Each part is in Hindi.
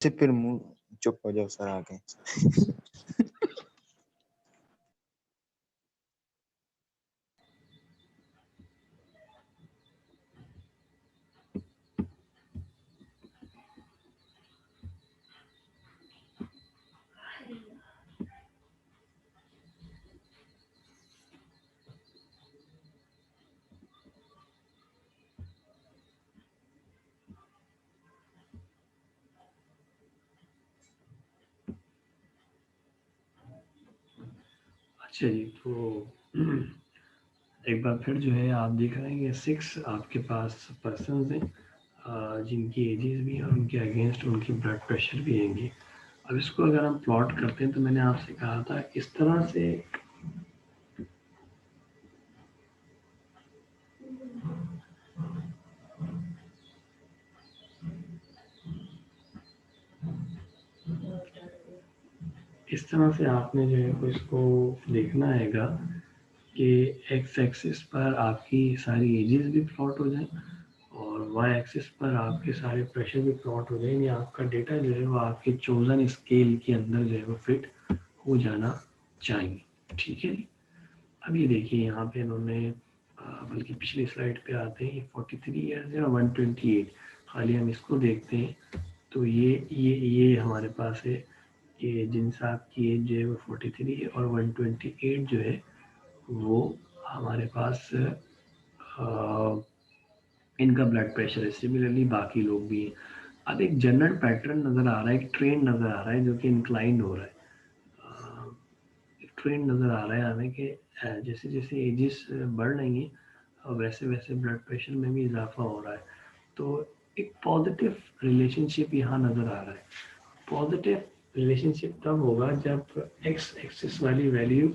से फिर मुंह चुप हो जाओ सर आके। अच्छा जी, तो एक बार फिर जो है आप देख रहे हैं कि 6 आपके पास पर्सन्स हैं जिनकी एजेस भी हैं और उनके अगेंस्ट उनकी ब्लड प्रेशर भी हैंगी। अब इसको अगर हम प्लॉट करते हैं तो मैंने आपसे कहा था इस तरह से आपने जो है इसको देखना हैगा कि एक्स एक्सिस पर आपकी सारी एजेस भी प्लॉट हो जाए और वाई एक्सिस पर आपके सारे प्रेशर भी प्लॉट हो जाए, यानी आपका डेटा जो है वो आपके चोजन स्केल के अंदर जो है वो फिट हो जाना चाहिए। ठीक है जी। अब ये देखिए यहाँ पे इन्होंने बल्कि पिछली स्लाइड पे आते हैं 43 ईयर्स है और 128। खाली हम इसको देखते हैं तो ये हमारे पास है कि जिन साहब की एज जो है वो 43 है और 128 जो है वो हमारे पास इनका ब्लड प्रेशर है। सिमिलरली बाकी लोग भी हैं। अब एक जनरल पैटर्न नज़र आ रहा है, एक ट्रेंड नज़र आ रहा है जो कि इंक्लाइंड हो रहा है। एक ट्रेंड नज़र आ रहा है हमें कि जैसे जैसे एजेस बढ़ रही हैं वैसे वैसे ब्लड प्रेशर में भी इजाफा हो रहा है। तो एक पॉजिटिव रिलेशनशिप यहाँ नज़र आ रहा है। पॉजिटिव रिलेशनशिप तब होगा जब एक्स एक्सिस वाली वैल्यू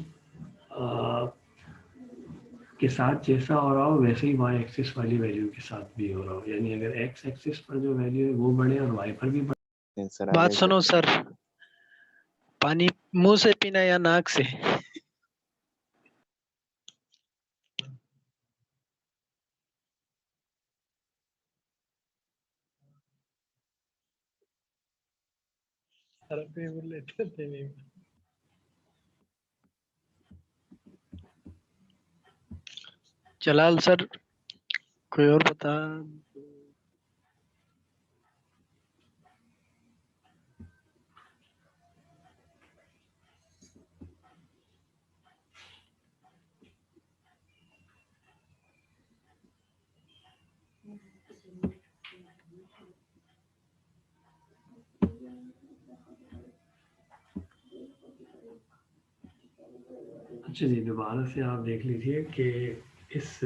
के साथ जैसा हो रहा हो वैसे ही वाई एक्सिस वाली वैल्यू के साथ भी हो रहा हो, यानी अगर एक्स एक्सिस पर जो वैल्यू है वो बढ़े और वाई पर भी बढ़े। सर बात आगे सुनो सर, पानी मुंह से पीना या नाक से? जलाल सर, कोई और बता। अच्छा जी, दोबारा से आप देख लीजिए कि इस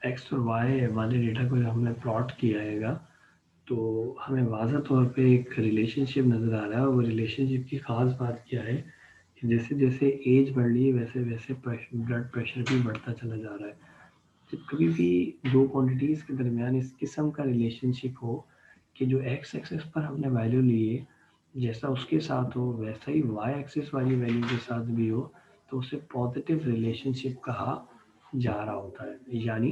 एक्स और वाई वाले डेटा को जब हमने प्लॉट किया हैगा तो हमें वाज़ह तौर पे एक रिलेशनशिप नज़र आ रहा है और वो रिलेशनशिप की ख़ास बात क्या है कि जैसे जैसे एज बढ़ रही है वैसे वैसे ब्लड प्रेशर भी बढ़ता चला जा रहा है। जब कभी भी दो क्वांटिटीज़ के दरमियान इस किस्म का रिलेशनशिप हो कि जो एक्स एक्सिस पर हमने वैल्यू ली है जैसा उसके साथ हो वैसा ही वाई एक्सिस वाली वैल्यू के साथ भी हो तो उसे पॉजिटिव रिलेशनशिप कहा जा रहा होता है। यानी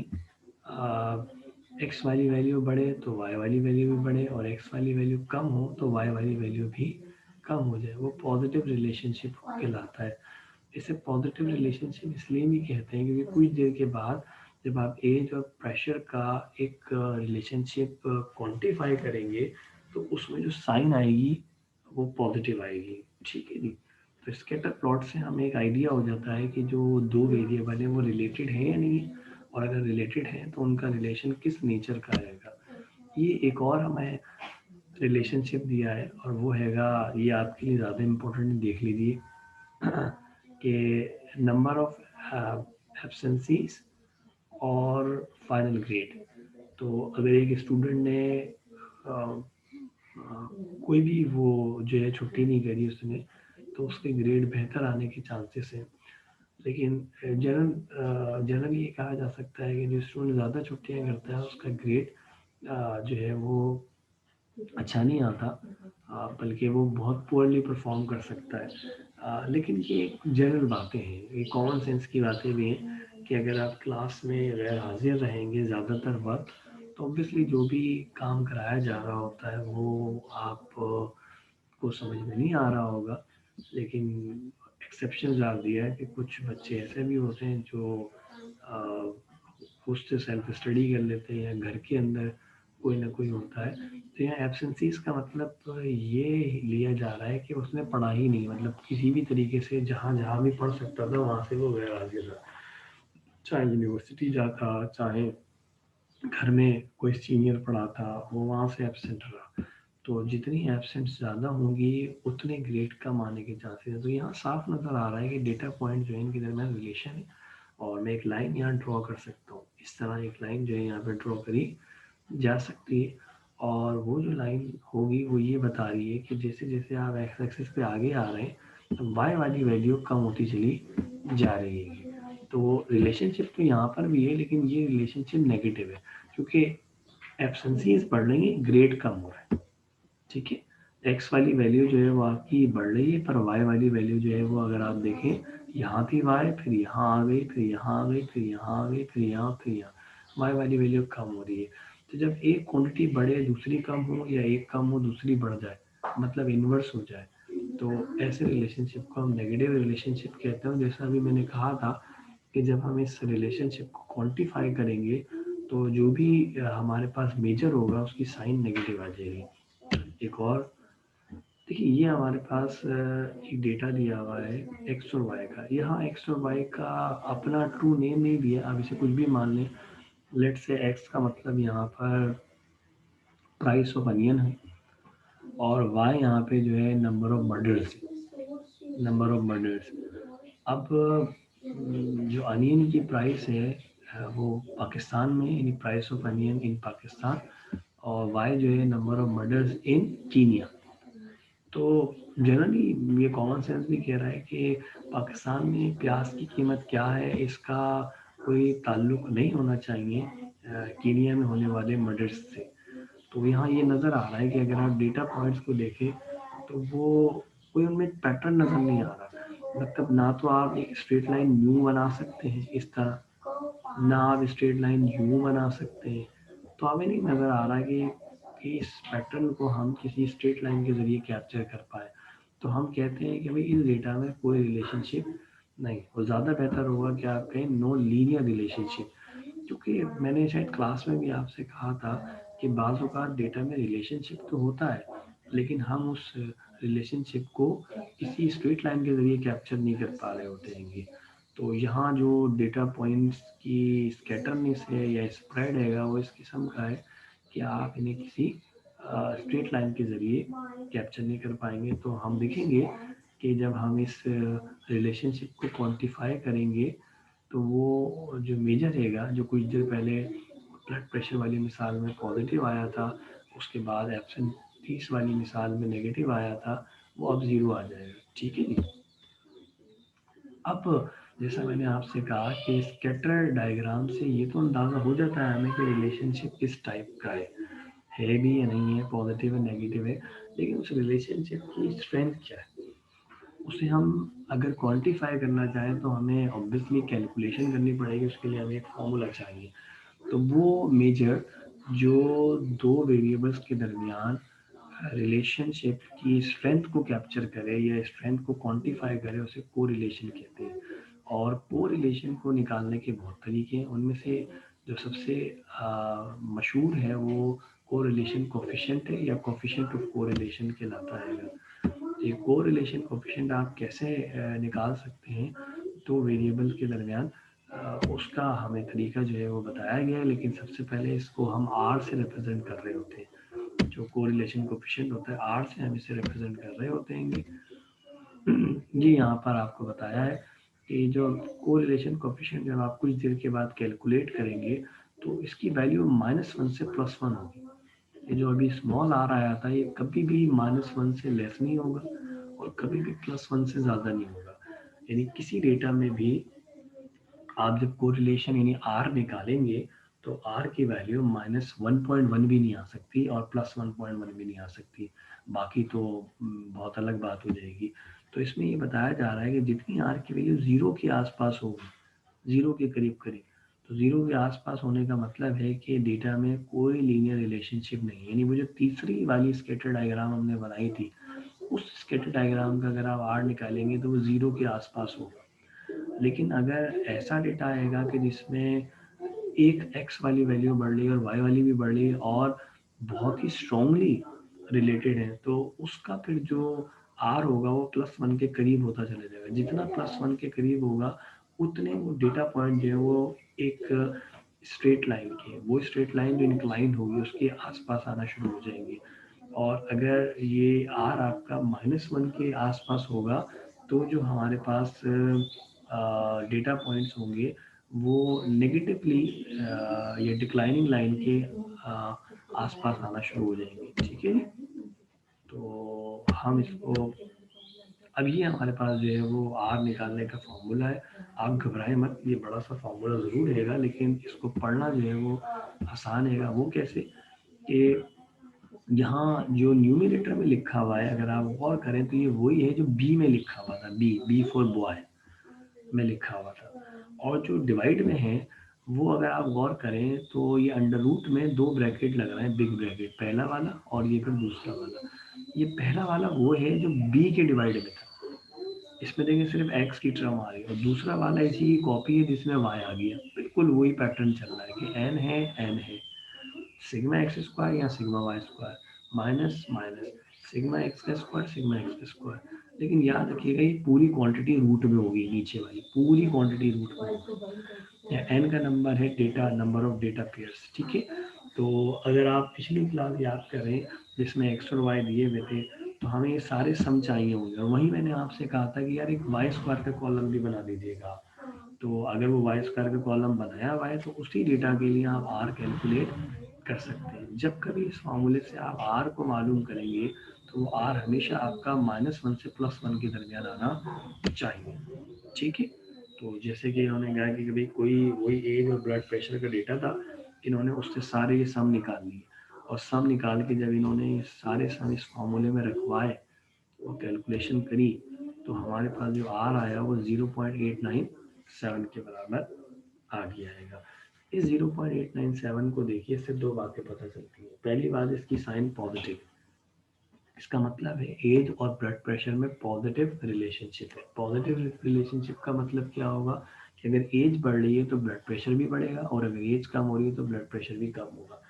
एक्स वाली वैल्यू बढ़े तो वाई वाली वैल्यू भी बढ़े और एक्स वाली वैल्यू कम हो तो वाई वाली वैल्यू भी कम हो जाए, वो पॉजिटिव रिलेशनशिप कहलाता है। इसे पॉजिटिव रिलेशनशिप इसलिए भी कहते हैं क्योंकि कुछ देर के बाद जब आप एज और प्रेशर का एक रिलेशनशिप क्वांटिफाई करेंगे तो उसमें जो साइन आएगी वो पॉजिटिव आएगी। ठीक है जी। तो स्कैटर प्लॉट से हमें एक आइडिया हो जाता है कि जो दो वेरिएबल हैं वो रिलेटेड हैं या नहीं, और अगर रिलेटेड हैं तो उनका रिलेशन किस नेचर का रहेगा। ये एक और हमें रिलेशनशिप दिया है और वो हैगा, ये आपके लिए ज़्यादा इम्पोर्टेंट, देख लीजिए कि नंबर ऑफ एब्सेंसीज और फाइनल ग्रेड। तो अगर एक स्टूडेंट ने कोई भी वो जो है छुट्टी नहीं करी उसने तो उसके ग्रेड बेहतर आने के चांसेस हैं। लेकिन जनरली ये कहा जा सकता है कि जो स्टूडेंट ज़्यादा छुट्टियाँ करता है उसका ग्रेड जो है वो अच्छा नहीं आता, बल्कि वो बहुत पुअरली परफॉर्म कर सकता है। लेकिन ये एक जनरल बातें हैं, ये कॉमन सेंस की बातें भी हैं कि अगर आप क्लास में गैर हाजिर रहेंगे ज़्यादातर वक्त तो ऑब्वियसली जो भी काम कराया जा रहा होता है वो आप आपको समझ में नहीं आ रहा होगा, लेकिन एक्सेप्शंस डाल दिया है कि कुछ बच्चे ऐसे भी होते हैं जो खुद से सेल्फ स्टडी कर लेते हैं या घर के अंदर कोई ना कोई होता है। तो यहाँ एब्सेंसीज का मतलब तो ये लिया जा रहा है कि उसने पढ़ा ही नहीं, मतलब किसी भी तरीके से जहाँ जहाँ भी पढ़ सकता था वहाँ से वो गैर हाजिर रहा, चाहे यूनिवर्सिटी जाता, चाहे घर में कोई सीनियर पढ़ाता, वो वहाँ से एब्सेंट रहा। तो जितनी एब्सेंट्स ज़्यादा होंगी उतने ग्रेड कम आने के चांसेस हैं। तो यहाँ साफ नज़र आ रहा है कि डेटा पॉइंट जो है इनके दरमियान रिलेशन है, और मैं एक लाइन यहाँ ड्रॉ कर सकता हूँ। इस तरह एक लाइन जो है यहाँ पे ड्रॉ करी जा सकती है, और वो जो लाइन होगी वो ये बता रही है कि जैसे जैसे आप एक्स एक्सिस पे आगे आ रहे हैं तो वाई वाली वैल्यू कम होती चली जा रही है। तो रिलेशनशिप तो यहाँ पर भी है, लेकिन ये रिलेशनशिप नेगेटिव है क्योंकि एब्सेंसीज बढ़ रही है, ग्रेड कम हो रहा है। ठीक है, एक्स वाली वैल्यू जो है वो आपकी बढ़ रही है, पर वाई वाली वैल्यू जो है वो अगर आप देखें, यहाँ थी वाई, फिर यहाँ आ गई, फिर यहाँ आ गई, फिर यहाँ आ गई, फिर यहाँ वाई वाली वैल्यू कम हो रही है। तो जब एक क्वांटिटी बढ़े दूसरी कम हो, या एक कम हो दूसरी बढ़ जाए, मतलब इन्वर्स हो जाए, तो ऐसे रिलेशनशिप को हम नेगेटिव रिलेशनशिप कहते हैं। जैसा अभी मैंने कहा था कि जब हम इस रिलेशनशिप को क्वांटिफाई करेंगे तो जो भी हमारे पास मेजर होगा उसकी साइन नेगेटिव आ जाएगी। एक और देखिए, ये हमारे पास एक डेटा दिया हुआ है एक्स और वाई का। यहाँ एक्स और वाई का अपना ट्रू नेम नहीं दिया, आप इसे कुछ भी मान लें। लेट से एक्स का मतलब यहाँ पर प्राइस ऑफ अनियन है, और वाई यहाँ पे जो है number of murders, number of murders. अब जो अनियन की प्राइस है वो पाकिस्तान में, यानी प्राइस ऑफ अनियन इन पाकिस्तान, और वाई जो है number of murders in Kenya. तो जनरली ये कॉमन सेंस भी कह रहा है कि पाकिस्तान में प्याज की कीमत क्या है इसका कोई ताल्लुक नहीं होना चाहिए कीनिया में होने वाले मर्डर्स से। तो यहाँ ये नज़र आ रहा है कि अगर आप डेटा पॉइंट्स को देखें तो वो कोई उनमें पैटर्न नज़र नहीं आ रहा। मतलब ना तो आप एक स्ट्रेट लाइन यू बना सकते हैं इस तरह, ना आप स्ट्रेट लाइन यू बना सकते हैं। तो हमें नहीं नज़र आ रहा कि इस पैटर्न को हम किसी स्ट्रेट लाइन के ज़रिए कैप्चर कर पाए। तो हम कहते हैं कि भाई इस डेटा में कोई रिलेशनशिप नहीं, और ज़्यादा बेहतर होगा कि आप कहें नो लीनियर रिलेशनशिप। क्योंकि मैंने शायद क्लास में भी आपसे कहा था कि बाज़ औक़ात डेटा में रिलेशनशिप तो होता है, लेकिन हम उस रिलेशनशिप को किसी स्ट्रेट लाइन के ज़रिए कैप्चर नहीं कर पा रहे होते हैं। तो यहाँ जो डेटा पॉइंट्स की स्कैटरनेस है या स्प्रेड है वो इस किस्म का है कि आप इन्हें किसी स्ट्रेट लाइन के ज़रिए कैप्चर नहीं कर पाएंगे। तो हम देखेंगे कि जब हम इस रिलेशनशिप को क्वांटिफाई करेंगे तो वो जो मेजर रहेगा, जो कुछ देर पहले ब्लड प्रेशर वाली मिसाल में पॉजिटिव आया था, उसके बाद एब्सेंटीज वाली मिसाल में नेगेटिव आया था, वो अब ज़ीरो आ जाएगा। ठीक है जी। अब जैसा मैंने आपसे कहा कि स्कैटर डायग्राम से ये तो अंदाज़ा हो जाता है हमें कि रिलेशनशिप किस टाइप का है भी या नहीं है, पॉजिटिव है नेगेटिव है, लेकिन उस रिलेशनशिप की स्ट्रेंथ क्या है उसे हम अगर क्वांटिफाई करना चाहें तो हमें ऑब्वियसली कैलकुलेशन करनी पड़ेगी। उसके लिए हमें एक फॉर्मूला चाहिए। तो वो मेजर जो दो वेरिएबल्स के दरमियान रिलेशनशिप की स्ट्रेंथ को कैप्चर करे या स्ट्रेंथ को क्वांटिफाई करे उसे कोरिलेशन कहते हैं। और कोरिलेशन को निकालने के बहुत तरीके हैं, उनमें से जो सबसे मशहूर है वो कोरिलेशन कोफिशिएंट है या कोफिशिएंट ऑफ कोरिलेशन कहलाता है। ये कोरिलेशन कोफिशिएंट आप कैसे निकाल सकते हैं दो वेरिएबल के दरमियान, उसका हमें तरीका जो है वो बताया गया है, लेकिन सबसे पहले इसको हम आर से रिप्रेजेंट कर रहे होते हैं। जो कोरिलेशन कोफिशिएंट होता है आर से हम इसे रिप्रेजेंट कर रहे होते हैं। जी यहाँ पर आपको बताया है कि जो कोरिलेशन कोफिशिएंट जब आप कुछ देर के बाद कैलकुलेट करेंगे तो इसकी वैल्यू -1 से +1 होगी। ये जो अभी स्मॉल आर आया था ये कभी भी -1 से लेस नहीं होगा और कभी भी +1 से ज़्यादा नहीं होगा। यानी किसी डेटा में भी आप जब कोरिलेशन यानी आर निकालेंगे तो आर की वैल्यू -1.1 भी नहीं आ सकती और +1.1 भी नहीं आ सकती। बाकी तो बहुत अलग बात हो जाएगी। तो इसमें ये बताया जा रहा है कि जितनी आर की वैल्यू 0 के आसपास होगी, 0 के करीब-करीब, तो 0 के आसपास होने का मतलब है कि डेटा में कोई लीनियर रिलेशनशिप नहीं है। यानी वो जो तीसरी वाली स्कैटर डायग्राम हमने बनाई थी उस स्कैटर डायग्राम का अगर आप आर निकालेंगे तो वो 0 के आसपास होगा। लेकिन अगर ऐसा डेटा आएगा कि जिसमें एक x वाली वैल्यू बढ़ रही है और y वाली भी बढ़ रही है और बहुत ही स्ट्रांगली रिलेटेड है, तो उसका फिर जो r होगा वो +1 के करीब होता चला जाएगा। जितना +1 के करीब होगा उतने वो डेटा पॉइंट जो है वो एक स्ट्रेट लाइन के, वो स्ट्रेट लाइन जो इंक्लाइन होगी उसके आसपास आना शुरू हो जाएंगे। और अगर ये r आपका -1 के आसपास होगा तो जो हमारे पास डेटा पॉइंट्स होंगे वो नेगेटिवली या डिक्लाइनिंग लाइन के आसपास आना शुरू हो जाएंगे। ठीक है जी, तो हम इसको, अब ये हमारे पास जो है वो आर निकालने का फॉर्मूला है। आप घबराएं मत, ये बड़ा सा फॉर्मूला ज़रूर रहेगा लेकिन इसको पढ़ना जो है वो आसान है। वो कैसे कि यहाँ जो न्यूमिनेटर में लिखा हुआ है अगर आप गौर करें तो ये वही है जो बी में लिखा हुआ था, बी फॉर बॉय में लिखा हुआ था। और जो डिवाइड में है वो अगर आप गौर करें तो ये अंडर रूट में 2 ब्रैकेट लग रहा है, बिग ब्रैकेट, पहला वाला और ये फिर दूसरा वाला। ये पहला वाला वो है जो बी के डिवाइड में था, इसमें देखिए सिर्फ x की टर्म आ रही है, और दूसरा वाला इसी की कॉपी है जिसमें y आ गया। बिल्कुल वही पैटर्न चल रहा है कि n है सिग्मा एक्स स्क्वायर या sigma y square minus minus sigma x का स्क्वायर सिग्मा एक्स का स्क्वायर। लेकिन याद रखिएगा ये पूरी क्वांटिटी रूट में होगी, नीचे वाली पूरी क्वांटिटी रूट में होगी। एन का नंबर है data, number of data pairs. ठीक है, तो अगर आप पिछली क्लास याद करें जिसमें एक्स और वाई दिए हुए थे तो हमें ये सारे सम चाहिए होंगे, और वहीं मैंने आपसे कहा था कि यार एक वाई स्क्वायर का कॉलम भी बना दीजिएगा। तो अगर वो वाई स्क्वायर का कॉलम बनाया हुआ है तो उसी डेटा के लिए आप आर कैलकुलेट कर सकते हैं। जब कभी इस फार्मूले से आप आर को मालूम करेंगे तो वो आर हमेशा आपका -1 से +1 के दरमियान आना चाहिए। ठीक है, तो जैसे कि इन्होंने कहा कि कभी कोई वही एज और ब्लड प्रेशर का डेटा था, इन्होंने उससे सारे ये सम निकाल लिए, और सम निकाल के जब इन्होंने सारे सम इस फार्मूले में रखवाए और कैलकुलेशन करी तो हमारे पास जो आर आया वो 0.897 के बराबर आ गया है। इस 0.897 को देखिए, इससे 2 बातें पता चलती हैं। पहली बात, इसकी साइन पॉजिटिव, इसका मतलब है एज और ब्लड प्रेशर में पॉजिटिव रिलेशनशिप है। पॉजिटिव रिलेशनशिप का मतलब क्या होगा कि अगर एज बढ़ रही है तो ब्लड प्रेशर भी बढ़ेगा, और अगर एज कम हो रही है तो ब्लड प्रेशर भी कम होगा।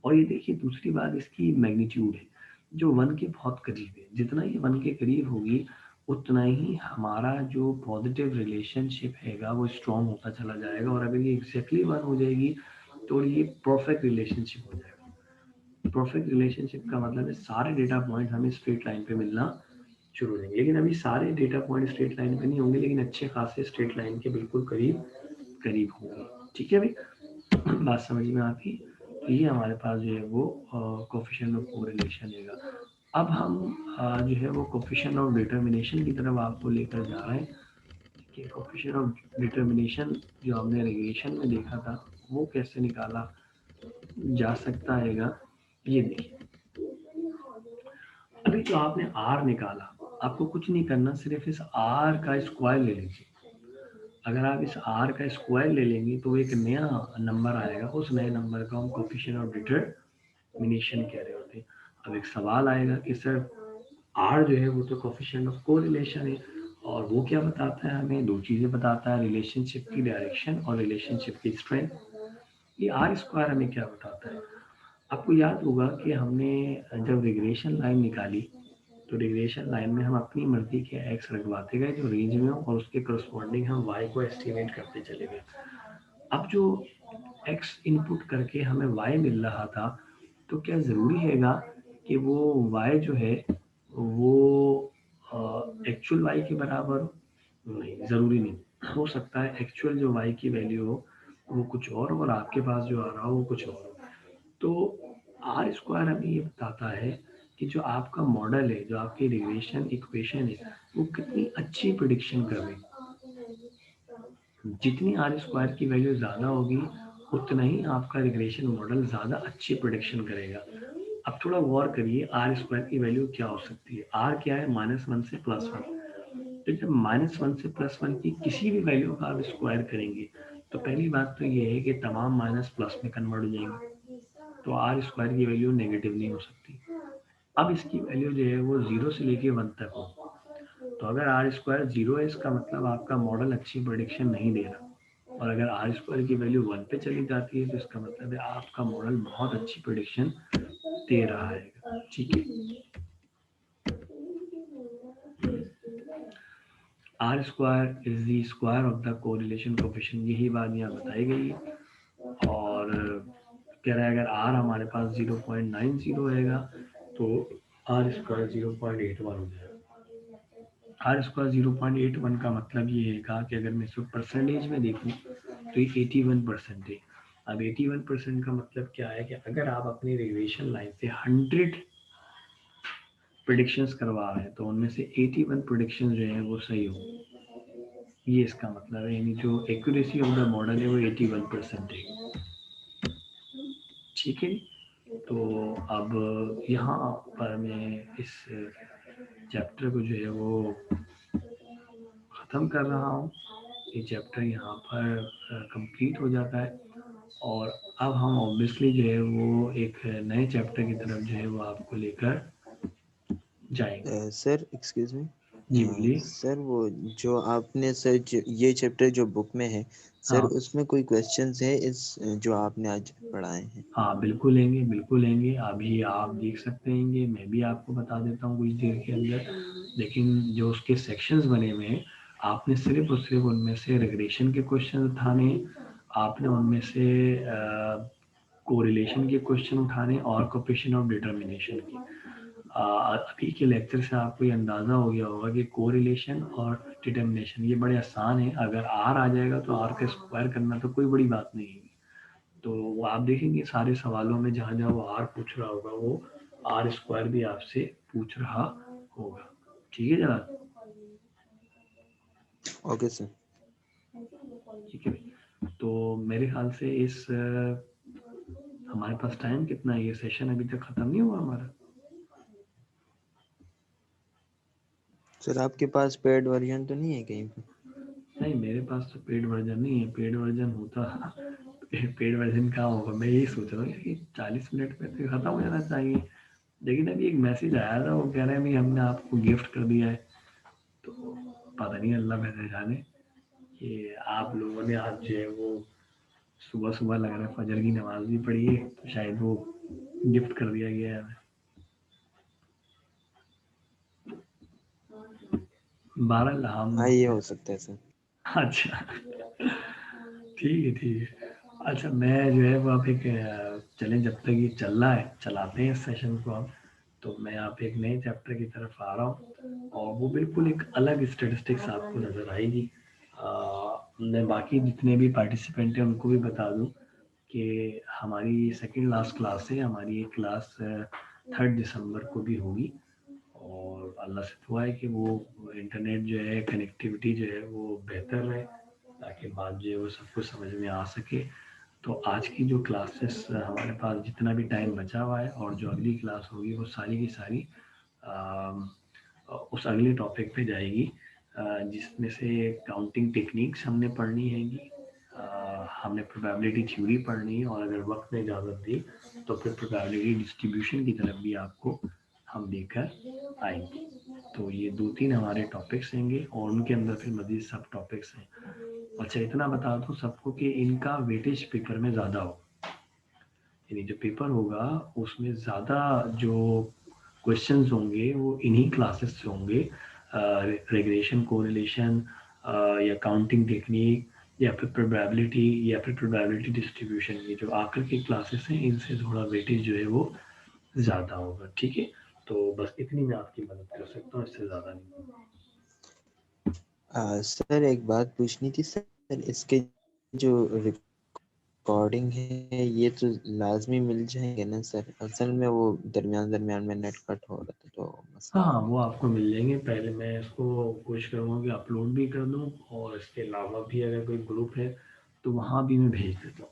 और ये देखिए दूसरी बात, इसकी मैग्नीट्यूड है जो 1 के बहुत करीब है। जितना ये 1 के करीब होगी उतना ही हमारा जो पॉजिटिव रिलेशनशिप हैगा वो स्ट्रॉन्ग होता चला जाएगा, और अगर ये एग्जैक्टली 1 हो जाएगी तो ये परफेक्ट रिलेशनशिप हो जाएगा। परफेक्ट रिलेशनशिप का मतलब है सारे डेटा पॉइंट हमें स्ट्रेट लाइन पे मिलना शुरू हो जाएंगे। लेकिन अभी सारे डेटा पॉइंट स्ट्रेट लाइन पे नहीं होंगे, लेकिन अच्छे खासे स्ट्रेट लाइन के बिल्कुल करीब करीब होंगे। ठीक है भाई, बात समझ में आती है? तो ये हमारे पास जो है वो कोफिशिएंट ऑफ कोरिलेशन है। अब हम जो है वो कोफिशिएंट ऑफ डिटर्मिनेशन की तरफ आपको लेकर जा रहे हैं कि कोफिशिएंट ऑफ डिटर्मिनेशन जो हमने रिलेशन में देखा था वो कैसे निकाला जा सकता हैगा। ये देखिए, अभी जो आपने आर निकाला, आपको कुछ नहीं करना, सिर्फ इस आर का स्क्वायर ले लीजिए। अगर आप इस आर का स्क्वायर ले लेंगे तो एक नया नंबर आएगा, उस नए नंबर का हम कोफिशिएंट ऑफ डिटर्मिनेशन कह रहे होते हैं। अब एक सवाल आएगा कि सर आर जो है वो तो कोफिशिएंट ऑफ कोरिलेशन है, और वो क्या बताता है हमें? 2 चीज़ें बताता है, रिलेशनशिप की डायरेक्शन और रिलेशनशिप की स्ट्रेंथ। ये आर स्क्वायर हमें क्या बताता है? आपको याद होगा कि हमने जब रिग्रेशन लाइन निकाली तो रिग्रेशन लाइन में हम अपनी मर्जी के एक्स रखवाते गए जो रेंज में हो, और उसके करस्पॉन्डिंग हम वाई को एस्टिमेट करते चले गए। अब जो एक्स इनपुट करके हमें वाई मिल रहा था, तो क्या ज़रूरी हैगा कि वो वाई जो है वो एक्चुअल वाई के बराबर हो? नहीं, ज़रूरी नहीं। हो सकता है एक्चुअल जो वाई की वैल्यू हो वो कुछ और आपके पास जो आ रहा हो वो कुछ और हो। तो आर स्क्वायर हमें ये बताता है कि जो आपका मॉडल है, जो आपकी रिग्रेशन इक्वेशन है, वो कितनी अच्छी प्रिडिक्शन कर रही है। जितनी आर स्क्वायर की वैल्यू ज़्यादा होगी उतना ही आपका रिग्रेशन मॉडल ज़्यादा अच्छी प्रिडिक्शन करेगा। अब थोड़ा गौर करिए, आर स्क्वायर की वैल्यू क्या हो सकती है? आर क्या है? -1 से +1। तो जब -1 से +1 की किसी भी वैल्यू का आप स्क्वायर करेंगे तो पहली बात तो ये है कि तमाम माइनस प्लस में कन्वर्ट हो जाएंगे, तो आर स्क्वायर की वैल्यू नेगेटिव नहीं हो सकती। अब इसकी वैल्यू जो है वो 0 से लेके 1 तक हो। तो अगर आर स्क्वायर 0 है, इसका मतलब आपका मॉडल अच्छी प्रेडिक्शन नहीं दे रहा, और अगर आर स्क्वायर की वैल्यू 1 पे चली जाती है तो इसका मतलब है आपका मॉडल बहुत अच्छी प्रेडिक्शन दे रहा है। ठीक है, R square is the square of the correlation coefficient, यही बात यहाँ बताई गई है। और कह रहा है अगर आर हमारे पास 0.90 रहेगा तो आर स्क्वायर 0.81 हो जाएगा। आर स्क्वायर 0.81 का मतलब ये है कि अगर मैं इसको परसेंटेज में देखूं तो ये 81% है। अब 81% का मतलब क्या है कि अगर आप अपनी रिग्रेशन लाइन से 100 प्रेडिक्शंस करवा रहे हैं तो उनमें से 81 प्रेडिक्शन जो है वो सही हो, ये इसका मतलब है। यानी जो एक्यूरेसी ऑफ द मॉडल है वो 81% है। ठीक है, तो अब यहाँ पर मैं इस चैप्टर को जो है वो ख़त्म कर रहा हूँ। ये चैप्टर यहाँ पर कंप्लीट हो जाता है, और अब हम ऑब्वियसली जो है वो एक नए चैप्टर की तरफ जो है वो आपको लेकर जाएंगे। सर एक्सक्यूज मी, जी बोलिए। सर वो जो आपने सर ये चैप्टर जो बुक में है सर, हाँ उसमें कोई क्वेश्चंस है इस जो आपने आज पढ़ाए हैं? हाँ, बिल्कुल लेंगे, बिल्कुल लेंगे। अभी आप देख सकते हैं, मैं भी आपको बता देता हूँ कुछ देर के अंदर। लेकिन जो उसके सेक्शंस बने हुए हैं, आपने सिर्फ और सिर्फ उनमें से रिग्रेशन के क्वेश्चन उठाने, आपने उनमें से कोरिलेशन के क्वेश्चन उठाने और कोएफिशिएंट ऑफ डिटरमिनेशन की। अभी के लेक्चर से आपको ये अंदाज़ा हो गया होगा कि कोरिलेशन और डिटरमिनेशन ये बड़े आसान है। अगर आर आ जाएगा तो आर का स्क्वायर करना तो कोई बड़ी बात नहीं है। तो वो आप देखेंगे सारे सवालों में जहाँ जहाँ वो आर पूछ रहा होगा वो आर स्क्वायर भी आपसे पूछ रहा होगा। ठीक है जनाब? Okay sir. ठीक है, तो मेरे ख्याल से इस हमारे पास टाइम कितना है? ये सेशन अभी तक ख़त्म नहीं हुआ हमारा। सर आपके पास पेड वर्जन तो नहीं है कहीं पे? नहीं, मेरे पास तो पेड वर्जन नहीं है। पेड वर्जन होता पेड वर्जन कहाँ होगा? मैं यही सोच रहा हूँ कि 40 मिनट में तो ख़त्म हो जाना चाहिए। लेकिन अभी एक मैसेज आया था, वो कह रहे हैं भी हमने आपको गिफ्ट कर दिया है। तो पता नहीं, अल्लाह बेहतर जाने कि आप लोगों ने आज जो है वो सुबह सुबह लग रहा है फजर की नमाज भी पढ़ी है, तो शायद वो गिफ्ट कर दिया गया है हमें। 12 हम। हाँ ये हो सकता है सर। अच्छा, ठीक है ठीक है। अच्छा, मैं जो है वो आप एक चलें, जब तक ये चल रहा है चलाते हैं इस सेशन को हम। तो मैं आप एक नए चैप्टर की तरफ आ रहा हूँ, और वो बिल्कुल एक अलग स्टेटिस्टिक्स आपको नज़र आएगी। मैं बाकी जितने भी पार्टिसिपेंट हैं उनको भी बता दूँ कि हमारी सेकंड लास्ट क्लास है। हमारी एक क्लास 3 दिसंबर को भी होगी, और अल्लाह से दुआ है कि वो इंटरनेट जो है, कनेक्टिविटी जो है वो बेहतर रहे, ताकि बात जो है वो सबको समझ में आ सके। तो आज की जो क्लासेस हमारे पास जितना भी टाइम बचा हुआ है, और जो अगली क्लास होगी वो सारी की सारी उस अगले टॉपिक पे जाएगी, जिसमें से काउंटिंग टेक्निक्स हमने पढ़नी हैगी, हमने प्रोबेबिलिटी थ्योरी पढ़नी है, और अगर वक्त ने इजाज़त दी तो फिर प्रोबेबिलिटी डिस्ट्रीब्यूशन की तरफ भी आपको हम लेकर आएंगे। तो ये 2-3 हमारे टॉपिक्स होंगे, और उनके अंदर फिर मज़ीद सब टॉपिक्स हैं। अच्छा, इतना बता दूँ सबको कि इनका वेटेज पेपर में ज़्यादा हो, यानी जो पेपर होगा उसमें ज़्यादा जो क्वेश्चंस होंगे वो इन्हीं क्लासेस से होंगे। रेग्रेशन, कोरिलेशन, या काउंटिंग टेक्निक, या फिर प्रोबेबिलिटी, या फिर प्रोबेबिलिटी डिस्ट्रीब्यूशन, ये जो आकर के क्लासेस हैं इनसे थोड़ा वेटेज जो है वो ज़्यादा होगा। ठीक है, तो बस इतनी मैं आपकी मदद कर सकता हूँ, इससे ज़्यादा नहीं। सर एक बात पूछनी थी सर, इसके जो रिकॉर्डिंग है ये तो लाजमी मिल जाएंगे ना सर? असल में वो दरमियान में नेट कट हो रहा था तो मसला हाँ, हो वो आपको मिल जाएंगे। पहले मैं इसको कोशिश करूँगा कि अपलोड भी कर दूँ, और इसके अलावा भी अगर कोई ग्रुप है तो वहाँ भी मैं भेज देता हूँ।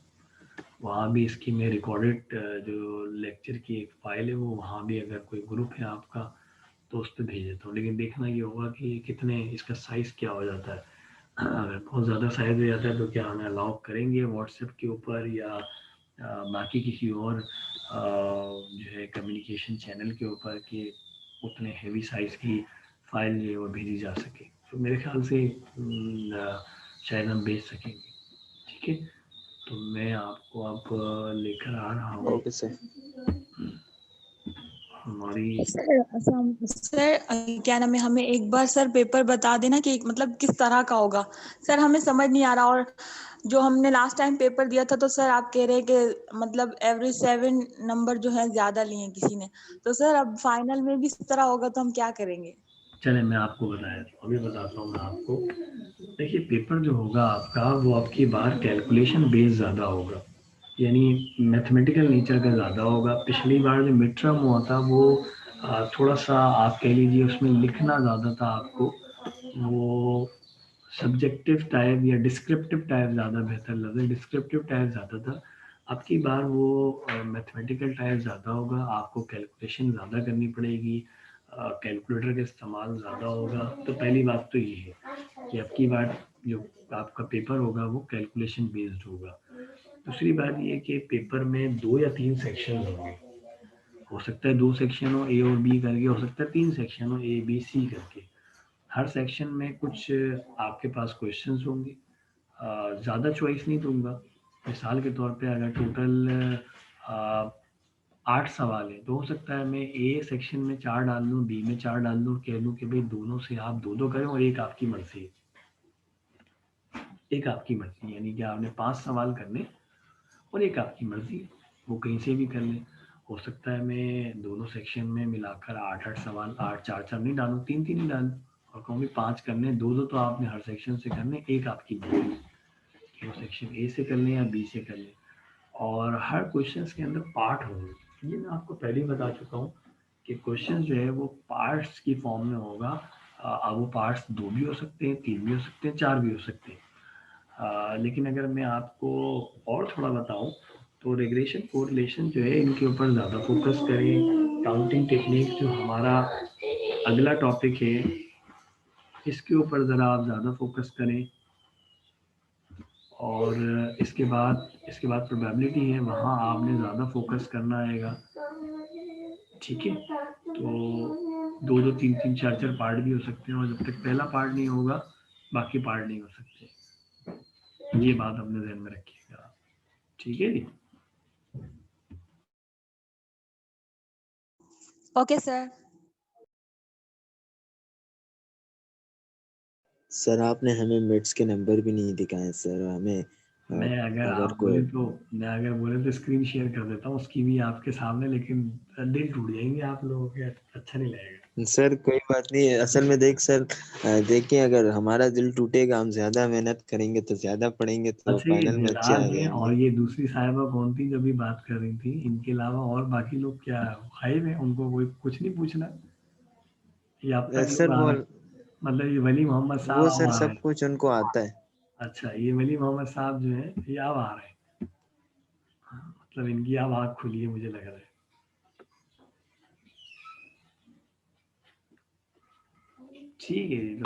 वहाँ भी इसकी मैं रिकॉर्डेड जो लेक्चर की एक फ़ाइल है वो वहाँ भी, अगर कोई ग्रुप है आपका तो उस पर भेज देता हूँ। लेकिन देखना ये होगा कि कितने, इसका साइज़ क्या हो जाता है। अगर बहुत ज़्यादा साइज़ हो जाता है तो क्या हमें अलाउ करेंगे व्हाट्सएप के ऊपर, या बाकी किसी और जो है कम्युनिकेशन चैनल के ऊपर कि उतने हेवी साइज़ की फाइल जो है वो भेजी जा सके। तो मेरे ख्याल से शायद हम भेज सकेंगे। ठीक है, तो मैं आपको अब लेकर आ रहा हूँ ओके सर। हमारी सर क्या नाम है, हमें एक बार सर पेपर बता देना कि मतलब किस तरह का होगा। सर हमें समझ नहीं आ रहा, और जो हमने लास्ट टाइम पेपर दिया था तो सर आप कह रहे हैं कि मतलब एवरेज 7 नंबर जो है ज्यादा लिए किसी ने, तो सर अब फाइनल में भी इस तरह होगा तो हम क्या करेंगे? चले मैं आपको बताया, अभी बताता हूँ मैं आपको। देखिए पेपर जो होगा आपका वो आपकी बार कैलकुलेशन बेस ज़्यादा होगा, यानी मैथमेटिकल नेचर का ज़्यादा होगा। पिछली बार जो मिड टर्म हुआ था वो थोड़ा सा आप कह लीजिए उसमें लिखना ज़्यादा था आपको, वो सब्जेक्टिव टाइप या डिस्क्रिप्टिव टाइप ज़्यादा बेहतर लगा, डिस्क्रिप्टिव टाइप ज़्यादा था। आपकी बार वो मैथमेटिकल टाइप ज़्यादा होगा, आपको कैलकुलेशन ज़्यादा करनी पड़ेगी, कैलकुलेटर का इस्तेमाल ज़्यादा होगा। तो पहली बात तो ये है कि आपकी बार जो आपका पेपर होगा वो कैलकुलेशन बेस्ड होगा। दूसरी बात ये कि पेपर में 2 या 3 सेक्शन होंगे, हो सकता है 2 सेक्शन हो ए और बी करके, हो सकता है 3 सेक्शन हो ए बी सी करके। हर सेक्शन में कुछ आपके पास क्वेश्चंस होंगे, ज़्यादा चॉइस नहीं दूंगा। मिसाल के तौर पे अगर टोटल 8 सवाल है तो हो सकता है मैं ए सेक्शन में 4 डाल दूँ, बी में 4 डाल दूँ, कह दूँ कि भाई दोनों से आप 2-2 करें और एक आपकी मर्जी है, एक आपकी मर्जी, यानी कि आपने 5 सवाल करने और एक आपकी मर्जी है, वो कहीं से भी कर लें। हो सकता है मैं दोनों सेक्शन में मिलाकर 8-8 सवाल 8-4-4 नहीं डालूँ, 3-3 ही डालूँ और कहूँ 5 करने, 2-2 तो आपने हर सेक्शन से करने, एक आपकी मर्जी है कि वो सेक्शन ए से कर लें या बी से कर लें। और हर क्वेश्चंस के अंदर पार्ट होंगे, ये मैं आपको पहले ही बता चुका हूँ कि क्वेश्चन जो है वो पार्ट्स की फॉर्म में होगा। अब वो पार्ट्स 2 भी हो सकते हैं, 3 भी हो सकते हैं, 4 भी हो सकते हैं। लेकिन अगर मैं आपको और थोड़ा बताऊं तो रिग्रेशन कोरिलेशन जो है इनके ऊपर ज़्यादा फोकस करें। काउंटिंग टेक्निक जो हमारा अगला टॉपिक है इसके ऊपर ज़रा आप ज़्यादा फोकस करें। और इसके बाद प्रोबेबिलिटी है, वहाँ आपने ज़्यादा फोकस करना आएगा। ठीक है, तो 2-2 3-3 4-4 पार्ट भी हो सकते हैं और जब तक पहला पार्ट नहीं होगा बाकी पार्ट नहीं हो सकते। ये बात अपने ध्यान में रखिएगा। ठीक है जी। Okay sir. सर आपने हमें मिड्स के नंबर भी नहीं दिखाए सर, हमें मैं अगर आप कोई बोले तो स्क्रीन शेयर कर देता हूँ उसकी भी आपके सामने, लेकिन दिल टूट जाएंगे आप लोगों के, अच्छा नहीं लगेगा। सर कोई बात नहीं है। असल में देख सर, देखिए अगर हमारा दिल टूटेगा, हम ज्यादा मेहनत करेंगे तो ज्यादा पढ़ेंगे तो अच्छा ये फाइनल में अच्छे आ मिराज है और जाएंगे। ये दूसरी साहिबा कौन थी जो भी बात कर रही थी, इनके अलावा और बाकी लोग क्या खाइब है, उनको कोई कुछ नहीं पूछना? ये अब तक लोग सर आ रहे हैं, मतलब ये वली मोहम्मद साहब वो अब सर आ रहे सब हैं। कुछ उनको आता है। अच्छा ये वली मोहम्मद साहब जो है ये अब आ रहे हैं, मतलब इनकी अब आँख खुली है मुझे लग रहा है। ठीक है जी, तो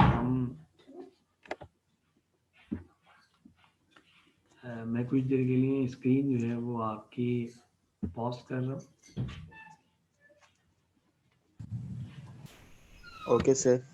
मैं कुछ देर के लिए स्क्रीन जो है वो आपकी पॉज कर रहा हूँ। Okay sir.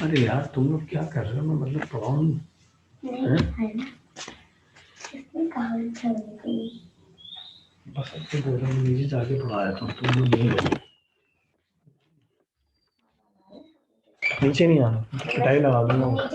अरे यार तुम लोग क्या कर रहे हो? मैं मतलब प्रॉन बस अच्छे बोल रहा हूँ, नीचे जाके पढ़ाया था तुम लोग नहीं गए। नीचे नहीं आना, पिटाई लगा दूंगा।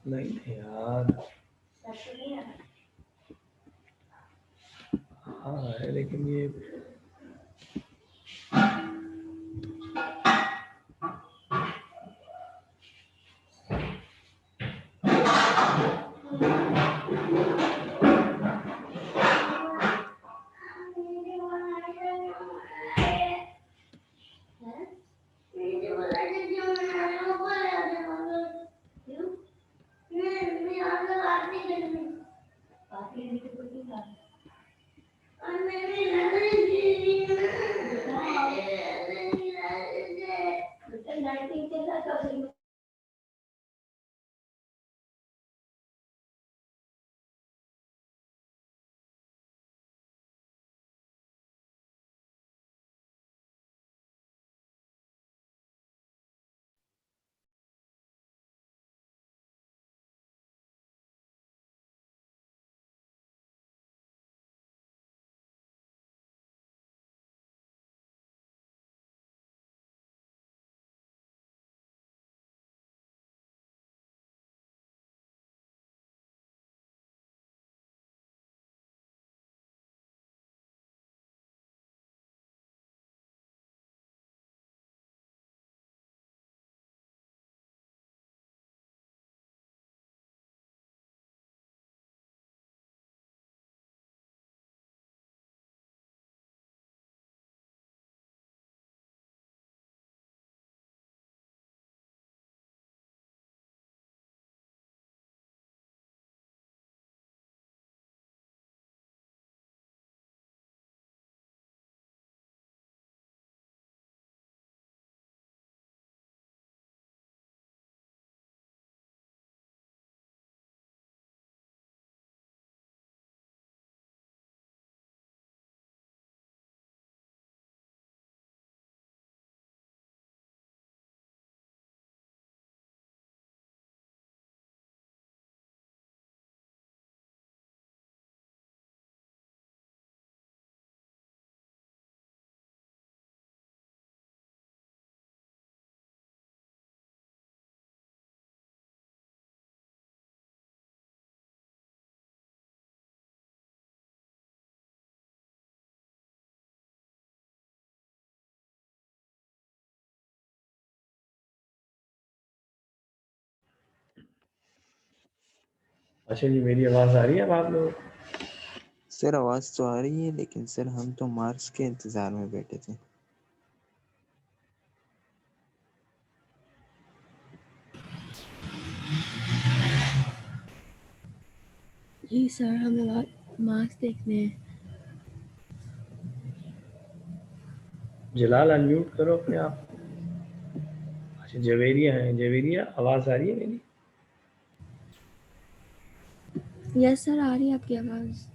नहीं थे यार। हाँ है, लेकिन ये अच्छा जी, मेरी आवाज़ आ रही है अब आप लोग? सर आवाज़ तो आ रही है, लेकिन सर हम तो मार्क्स के इंतज़ार में बैठे थे। जी सर, हमें मार्क्स देखने हैं। जलाल अनम्यूट करो अपने आप। अच्छा जवेरिया है, जवेरिया आवाज़ आ रही है मेरी? यस सर, आ रही है आपकी आवाज़।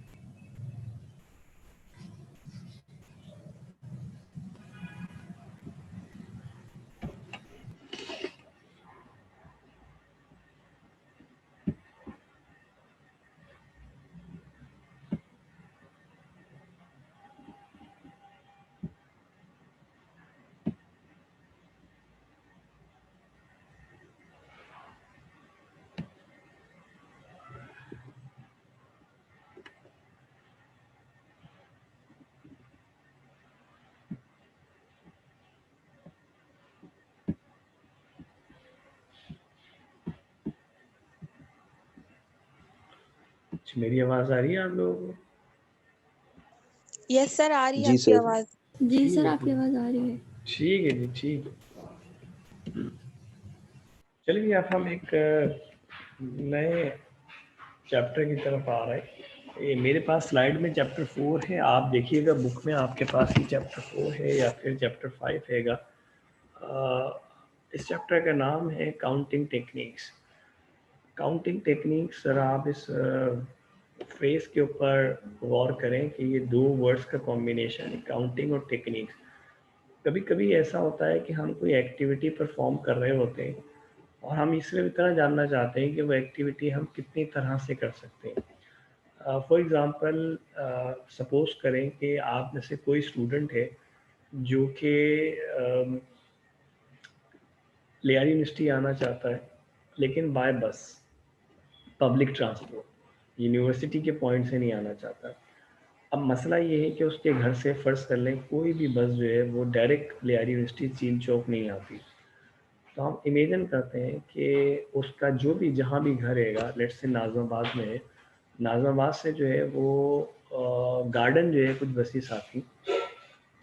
अच्छा, मेरी आवाज़ आ रही है आप लोगों को? यस सर, आ रही है जी आपकी सर। आवाज़। जी ठीक सर, है, आपकी आवाज़ आ रही है। ठीक है जी, ठीक है। चलिए अब हम एक नए चैप्टर की तरफ आ रहे हैं। ये मेरे पास स्लाइड में चैप्टर 4 है, आप देखिएगा बुक में आपके पास ही चैप्टर 4 है या फिर चैप्टर 5 हैगा। इस चैप्टर का नाम है counting techniques. Counting techniques, sir आप इस फ्रेज के ऊपर गौर करें कि ये दो वर्ड्स का कॉम्बिनेशन है, काउंटिंग और टेक्निक्स। कभी कभी ऐसा होता है कि हम कोई एक्टिविटी परफॉर्म कर रहे होते हैं और हम इसमें इतना जानना चाहते हैं कि वो एक्टिविटी हम कितनी तरह से कर सकते हैं। फॉर एग्ज़ाम्पल सपोज करें कि आप में से कोई स्टूडेंट है जो कि लियारी यूनिवर्सिटी आना चाहता है लेकिन बाय बस, पब्लिक ट्रांसपोर्ट, यूनिवर्सिटी के पॉइंट से नहीं आना चाहता। अब मसला ये है कि उसके घर से फ़र्ज़ कर लें कोई भी बस जो है वो डायरेक्ट लियारी यूनिवर्सिटी चीन चौक नहीं आती। तो हम इमेजिन करते हैं कि उसका जो भी जहाँ भी घर रहेगा, लेट्स से नाज़िमाबाद में है, नाज़िमाबाद से जो है वो गार्डन जो है कुछ बसेस आती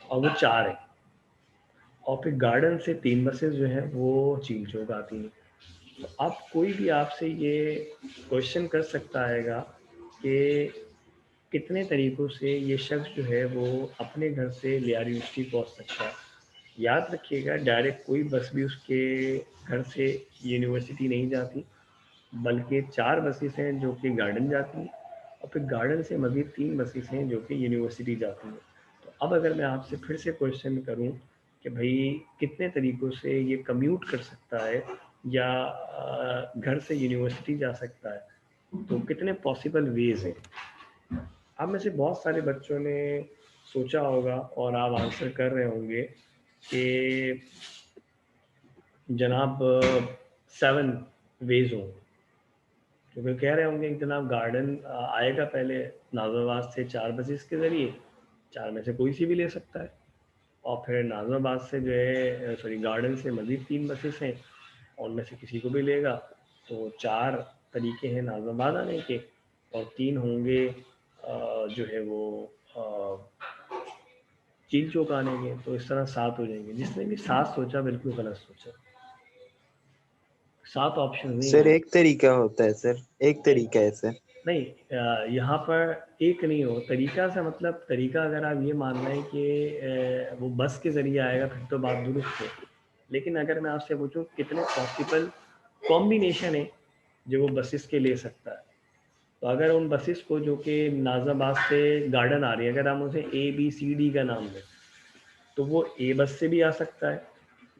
और वो 4 है, और फिर गार्डन से 3 बसेस जो हैं वो चीन चौक आती हैं। तो अब कोई भी आपसे ये क्वेश्चन कर सकता हैगा कि कितने तरीक़ों से ये शख्स जो है वो अपने घर से लियारी यूनिवर्सिटी पहुँच सकता है। याद रखिएगा, डायरेक्ट कोई बस भी उसके घर से यूनिवर्सिटी नहीं जाती, बल्कि 4 बसेस हैं जो कि गार्डन जाती हैं और फिर गार्डन से मज़ीद 3 बसेस हैं जो कि यूनिवर्सिटी जाती हैं। तो अब अगर मैं आपसे फिर से क्वेश्चन करूं कि भाई कितने तरीक़ों से ये कम्यूट कर सकता है या घर से यूनिवर्सिटी जा सकता है, तो कितने पॉसिबल वेज़ हैं। आप में से बहुत सारे बच्चों ने सोचा होगा और आप आंसर कर रहे होंगे कि जनाब 7 वेज़ हों, क्योंकि कह रहे होंगे कि जनाब गार्डन आएगा पहले नाज़िमाबाद से 4 बसेस के ज़रिए, 4 में से कोई सी भी ले सकता है, और फिर नाज़िमाबाद से जो है सॉरी गार्डन से मज़ीद 3 बसेस हैं, उनमें से किसी को भी लेगा तो 4 तरीके हैं नाज़िमाबाद आने के और 3 होंगे जो है वो चीन चौक आने के, तो इस तरह 7 हो जाएंगे। जिसने भी 7 सोचा बिल्कुल गलत सोचा, 7 ऑप्शन नहीं सर है। एक तरीका होता है सर, एक तरीका है सर। नहीं, यहाँ पर एक नहीं हो तरीका से मतलब, तरीका अगर आप ये मान लें कि वो बस के ज़रिए आएगा फिर तो बात दुरुस्त है, लेकिन अगर मैं आपसे पूछूं कितने पॉसिबल कॉम्बिनेशन है जो वो बसेस के ले सकता है, तो अगर उन बसेस को जो कि नाज़िमाबाद से गार्डन आ रही है, अगर हम उसे ABCD का नाम दें, तो वो ए बस से भी आ सकता है,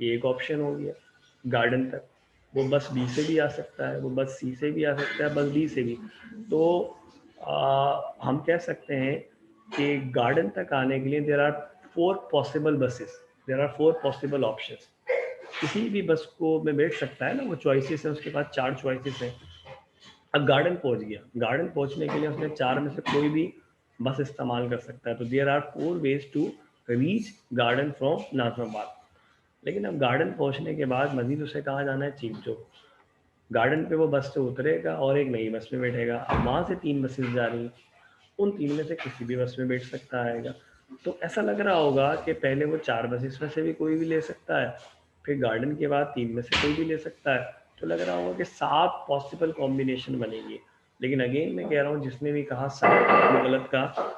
ये एक ऑप्शन हो गया गार्डन तक। वो बस बी से भी आ सकता है, वो बस सी से भी आ सकता है, बस डी से भी। तो हम कह सकते हैं कि गार्डन तक आने के लिए there are 4 possible buses, there are 4 possible options. किसी भी बस को में बैठ सकता है ना, वो चॉइसेस है उसके पास, 4 चॉइसेस हैं। अब गार्डन पहुंच गया, गार्डन पहुंचने के लिए उसने 4 में से कोई भी बस इस्तेमाल कर सकता है, तो there are 4 ways to reach garden from Nazimabad. लेकिन अब गार्डन पहुंचने के बाद मजीद उसे कहाँ जाना है, चीन चौक। गार्डन पे वो बस से उतरेगा और एक नई बस में बैठेगा। अब वहाँ से 3 बसेस जा रही हैं, उन 3 में से किसी भी बस में बैठ सकता है। तो ऐसा लग रहा होगा कि पहले वो 4 बसेस में से भी कोई भी ले सकता है, फिर गार्डन के बाद 3 में से कोई भी ले सकता है, तो लग रहा होगा कि 7 पॉसिबल कॉम्बिनेशन बनेंगे। लेकिन अगेन मैं कह रहा हूँ, जिसने भी कहा 7 वो गलत कहा।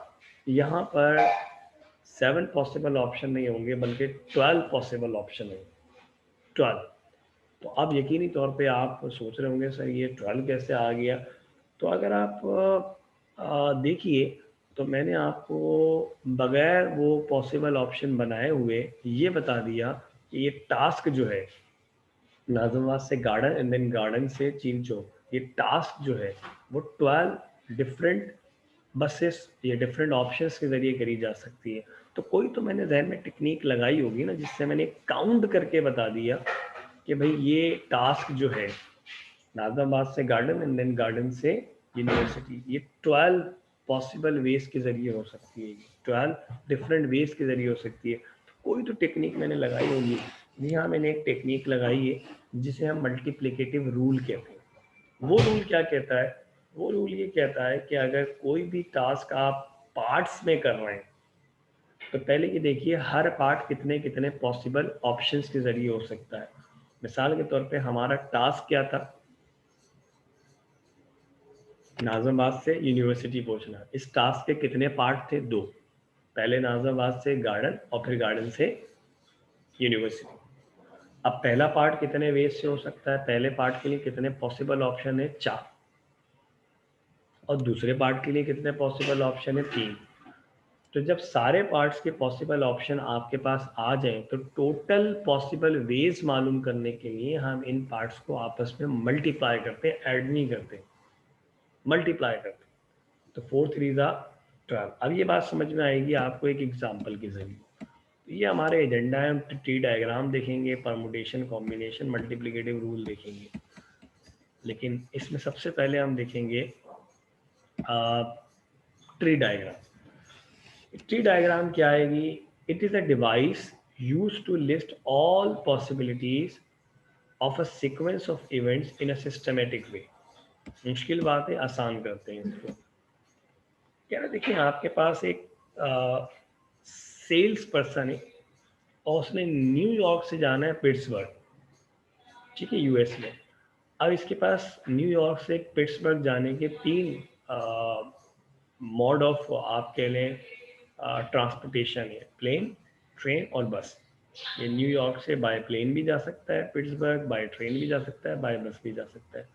यहाँ पर 7 पॉसिबल ऑप्शन नहीं होंगे बल्कि 12 पॉसिबल ऑप्शन होंगे, 12। तो अब यकीनी तौर पे आप सोच रहे होंगे सर ये 12 कैसे आ गया। तो अगर आप देखिए तो मैंने आपको बगैर वो पॉसिबल ऑप्शन बनाए हुए ये बता दिया कि ये टास्क जो है नाज़िमाबाद से गार्डन एंड देन गार्डन से चील चौक, ये टास्क जो है वो 12 डिफरेंट बसेस या डिफरेंट ऑप्शंस के ज़रिए करी जा सकती है। तो कोई तो मैंने जहन में टेक्निक लगाई होगी ना, जिससे मैंने काउंट करके बता दिया कि भाई ये टास्क जो है नाज़िमाबाद से गार्डन एंड देन गार्डन से यूनिवर्सिटी, ये 12 पॉसिबल वेज के ज़रिए हो सकती है, 12 डिफरेंट वेज के ज़रिए हो सकती है। तो कोई तो टेक्निक मैंने लगाई होगी। जी हाँ, मैंने एक टेक्निक लगाई है जिसे हम मल्टीप्लिकेटिव रूल कहते हैं। वो रूल क्या कहता है? वो रूल ये कहता है कि अगर कोई भी टास्क आप पार्ट्स में कर रहे हैं तो पहले ये देखिए हर पार्ट कितने कितने पॉसिबल ऑप्शंस के ज़रिए हो सकता है। मिसाल के तौर पे हमारा टास्क क्या था? नाज़िमाबाद से यूनिवर्सिटी पहुंचना। इस टास्क के कितने पार्ट थे? 2। पहले नाज़िमाबाद से गार्डन और फिर गार्डन से यूनिवर्सिटी। अब पहला पार्ट कितने वेज से हो सकता है? पहले पार्ट के लिए कितने पॉसिबल ऑप्शन है? 4। और दूसरे पार्ट के लिए कितने पॉसिबल ऑप्शन है? 3। तो जब सारे पार्ट्स के पॉसिबल ऑप्शन आपके पास आ जाएं तो टोटल पॉसिबल वेज मालूम करने के लिए हम इन पार्ट्स को आपस में मल्टीप्लाई करते हैं, ऐड नहीं करते, मल्टीप्लाई करते हैं। तो 4 3 12। अब ये बात समझ में आएगी आपको एक एग्जांपल के जरिए। तो ये हमारे एजेंडा है, हम ट्री डायग्राम देखेंगे, परमुटेशन, कॉम्बिनेशन, मल्टीप्लिकेटिव रूल देखेंगे। लेकिन इसमें सबसे पहले हम देखेंगे ट्री डायग्राम। ट्री डायग्राम क्या आएगी? It is a device used to list all possibilities of a sequence of events in a systematic way. मुश्किल बात है, आसान करते हैं इसको। क्या देखिए, आपके पास एक सेल्स पर्सन है और उसने न्यूयॉर्क से जाना है पिट्सबर्ग, ठीक है, यूएस में। अब इसके पास न्यूयॉर्क से पिट्सबर्ग जाने के 3 मोड ऑफ आप कह लें ट्रांसपोर्टेशन है, प्लेन, ट्रेन और बस। ये न्यूयॉर्क से बाय प्लेन भी जा सकता है पिट्सबर्ग, बाय ट्रेन भी जा सकता है, बाय बस भी जा सकता है।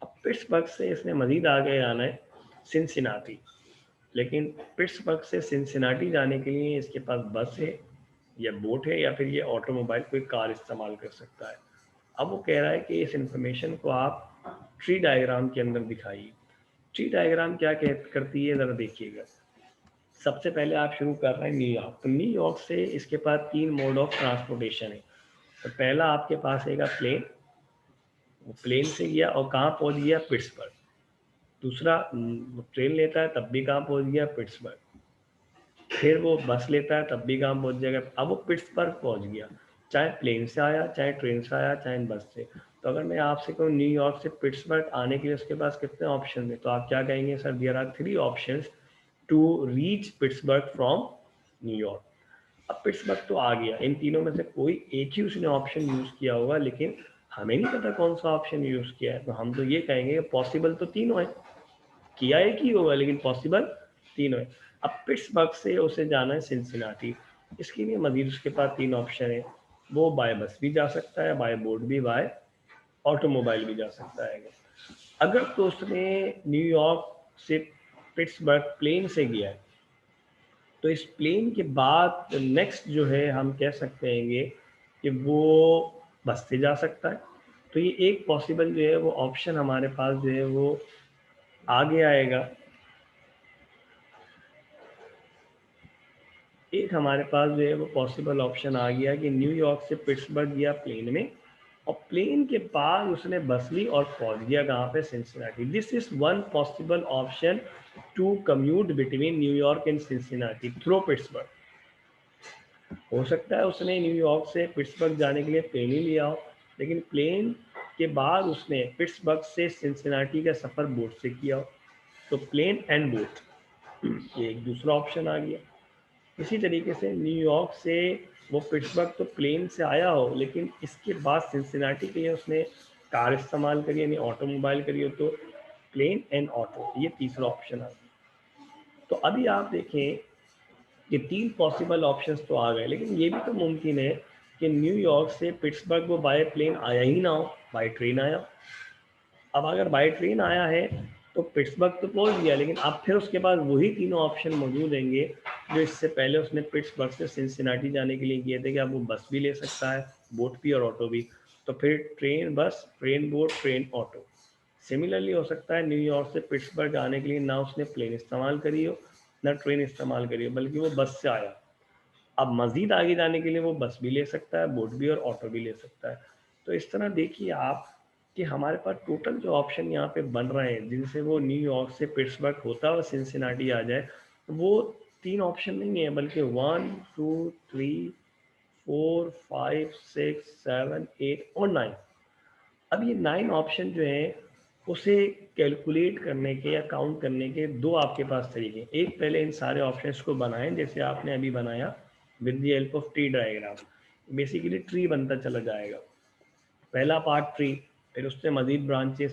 अब पिट्सबर्ग से इसने मजीद आगे आना है सिनसिनाटी, लेकिन पिट्सबर्ग से सिनसिनाटी जाने के लिए इसके पास बस है या बोट है या फिर ये ऑटोमोबाइल कोई कार इस्तेमाल कर सकता है। अब वो कह रहा है कि इस इंफॉर्मेशन को आप ट्री डायग्राम के अंदर दिखाइए। ट्री डायग्राम क्या करती है ज़रा देखिएगा। सबसे पहले आप शुरू कर रहे हैं न्यूयॉर्क। तो न्यूयॉर्क से इसके पास 3 मोड ऑफ ट्रांसपोर्टेशन है। तो पहला आपके पास रहेगा प्लेन, वो प्लेन से गया और कहाँ पहुँच गया? पिट्सबर्ग। दूसरा ट्रेन लेता है तब भी कहाँ पहुँच गया? पिट्सबर्ग। फिर वो बस लेता है तब भी कहाँ पहुँच जाएगा? अब वो पिट्सबर्ग पहुँच गया, चाहे प्लेन से आया, चाहे ट्रेन से आया, चाहे बस से। तो अगर मैं आपसे कहूँ न्यूयॉर्क से पिट्सबर्ग आने के लिए उसके पास कितने ऑप्शन है, तो आप क्या कहेंगे? Sir there are 3 options to reach Pittsburgh from New York. अब पिट्सबर्ग तो आ गया, इन तीनों में से कोई एक ही उसने ऑप्शन यूज़ किया होगा, लेकिन हमें नहीं पता कौन सा ऑप्शन यूज़ किया है। तो हम तो ये कहेंगे पॉसिबल तो तीनों है, किया एक ही होगा लेकिन पॉसिबल तीनों है। अब पिट्सबर्ग से उसे जाना है सिनसिनाटी, इसके लिए मजीद उसके पास 3 ऑप्शन है। वो बाय बस भी जा सकता है, बाय बोट भी, बाय ऑटोमोबाइल भी जा सकता है। अगर तो उसने न्यूयॉर्क से पिट्सबर्ग प्लेन से गया है तो इस प्लेन के बाद नेक्स्ट जो है हम कह सकते हैं कि वो बस से जा सकता है। तो ये एक पॉसिबल जो है वो ऑप्शन हमारे पास जो है वो आगे आएगा। एक हमारे पास जो है वो पॉसिबल ऑप्शन आ गया कि न्यूयॉर्क से पिट्सबर्ग गया प्लेन में और प्लेन के बाद उसने बस ली और पहुंच गया कहाँ पे? Cincinnati. This is one possible option to commute between New York and Cincinnati through Pittsburgh. हो सकता है उसने न्यूयॉर्क से पिट्सबर्ग जाने के लिए प्लेन ही लिया हो, लेकिन प्लेन के बाद उसने पिट्सबर्ग से सिनसिनाटी का सफ़र बोट से किया हो। तो प्लेन एंड बोट, ये एक दूसरा ऑप्शन आ गया। इसी तरीके से न्यूयॉर्क से वो पिट्सबर्ग तो प्लेन से आया हो, लेकिन इसके बाद सिनसिनाटी के लिए उसने कार इस्तेमाल करी, यानी ऑटोमोबाइल करी हो, तो प्लेन एंड ऑटो, ये तीसरा ऑप्शन आ गया। तो अभी आप देखें ये 3 पॉसिबल ऑप्शंस तो आ गए, लेकिन ये भी तो मुमकिन है कि न्यूयॉर्क से पिट्सबर्ग वो बाय प्लेन आया ही ना हो, बाय ट्रेन आया। अब अगर बाय ट्रेन आया है तो पिट्सबर्ग तो पहुंच गया, लेकिन अब फिर उसके बाद वही तीनों ऑप्शन मौजूद रहेंगे जो इससे पहले उसने पिट्सबर्ग से सिंसिनाटी जाने के लिए किए थे कि अब वो बस भी ले सकता है, बोट भी और ऑटो भी। तो फिर train bus, train boat, train auto. Similarly हो सकता है न्यूयॉर्क से पिट्सबर्ग आने के लिए ना उसने प्लेन इस्तेमाल करी हो ना ट्रेन इस्तेमाल करी हो, बल्कि वो बस से आया। अब मज़ीद आगे जाने के लिए वो बस भी ले सकता है, बोट भी और ऑटो भी ले सकता है। तो इस तरह देखिए आप कि हमारे पास टोटल जो ऑप्शन यहाँ पे बन रहे हैं जिनसे वो न्यूयॉर्क से पिट्सबर्ग होता हुआ सिंसिनाटी आ जाए, वो 3 ऑप्शन नहीं है, बल्कि 1 2 3 4 5 6 7 8 और 9। अब ये 9 ऑप्शन जो हैं उसे कैलकुलेट करने के या काउंट करने के 2 आपके पास तरीके। एक, पहले इन सारे ऑप्शंस को बनाएं जैसे आपने अभी बनाया with the help of tree diagram. Basically tree बनता चला जाएगा, पहला पार्ट ट्री, फिर उससे मजीद ब्रांचेस।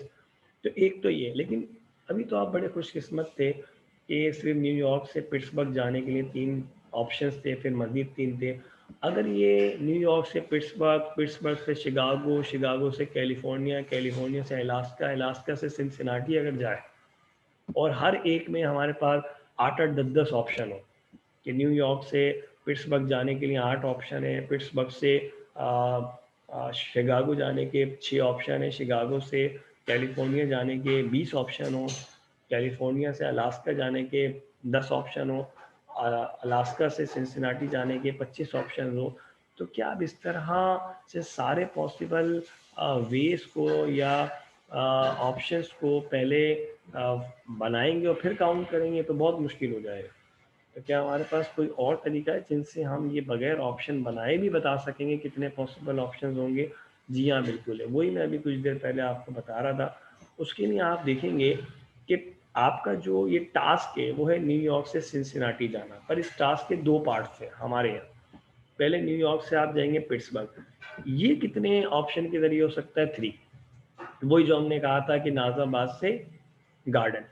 तो एक तो ये, लेकिन अभी तो आप बड़े खुशकिस्मत थे कि सिर्फ न्यूयॉर्क से पिट्सबर्ग जाने के लिए 3 ऑप्शंस थे, फिर मजीद 3 थे। अगर ये न्यूयॉर्क से पिट्सबर्ग, पिट्सबर्ग से शिकागो, शिकागो से कैलिफोर्निया, कैलिफोर्निया से अलास्का, अलास्का से सिंसिनाटी अगर जाए और हर एक में हमारे पास 8-8 10-10 ऑप्शन हो कि न्यूयॉर्क से पिट्सबर्ग जाने के लिए 8 ऑप्शन है, पिट्सबर्ग से शिकागो जाने के 6 ऑप्शन है, शिकागो से कैलिफोर्निया जाने के 20 ऑप्शन हो, कैलिफोर्निया से अलास्का जाने के 10 ऑप्शन हो, अलास्का से सिंसिनाटी जाने के 25 ऑप्शन हो। तो क्या आप इस तरह से सारे पॉसिबल वेज को या ऑप्शंस को पहले बनाएंगे और फिर काउंट करेंगे तो बहुत मुश्किल हो जाएगा। तो क्या हमारे पास कोई और तरीका है जिनसे हम ये बगैर ऑप्शन बनाए भी बता सकेंगे कितने पॉसिबल ऑप्शंस होंगे? जी हाँ, बिल्कुल है। वही मैं अभी कुछ देर पहले आपको बता रहा था। उसके लिए आप देखेंगे कि आपका जो ये टास्क है वो है न्यूयॉर्क से सिंसिनाटी जाना, पर इस टास्क के 2 पार्ट्स हैं हमारे यहाँ। पहले न्यूयॉर्क से आप जाएंगे पिट्सबर्ग, ये कितने ऑप्शन के जरिए हो सकता है? 3। वही जो हमने कहा था कि नाजाबाद से गार्डन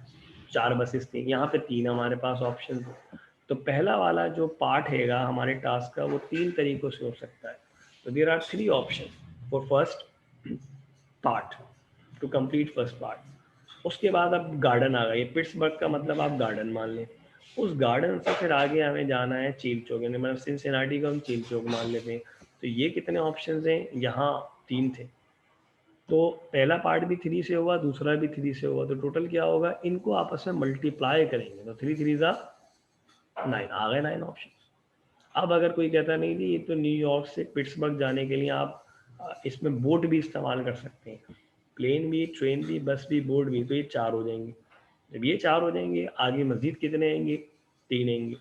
4 बसेस थी, यहाँ पे 3 हमारे पास ऑप्शन थे। तो पहला वाला जो पार्ट हैगा हमारे टास्क का वो 3 तरीकों से हो सकता है। तो there are 3 option for first part, to complete first part. उसके बाद अब गार्डन आ गई, पिट्सबर्ग का मतलब आप गार्डन मान लें। उस गार्डन से फिर आगे हमें जाना है चील चौक, यानी मतलब सिंसिनाटी को हम चील चौक मान लेते हैं। तो ये कितने ऑप्शन हैं? यहाँ 3 थे। तो पहला पार्ट भी 3 से हुआ, दूसरा भी 3 से हुआ, तो टोटल क्या होगा? इनको आपस में मल्टीप्लाई करेंगे तो 3 3 जा 9 आ गए 9 ऑप्शन। अब अगर कोई कहता नहीं जी ये तो न्यूयॉर्क से पिट्सबर्ग जाने के लिए आप इसमें बोट भी इस्तेमाल कर सकते हैं, प्लेन भी, ट्रेन भी, बस भी, बोट भी, तो ये 4 हो जाएंगे। जब ये 4 हो जाएंगे आगे मजीद कितने आएंगे? 3 आएंगे,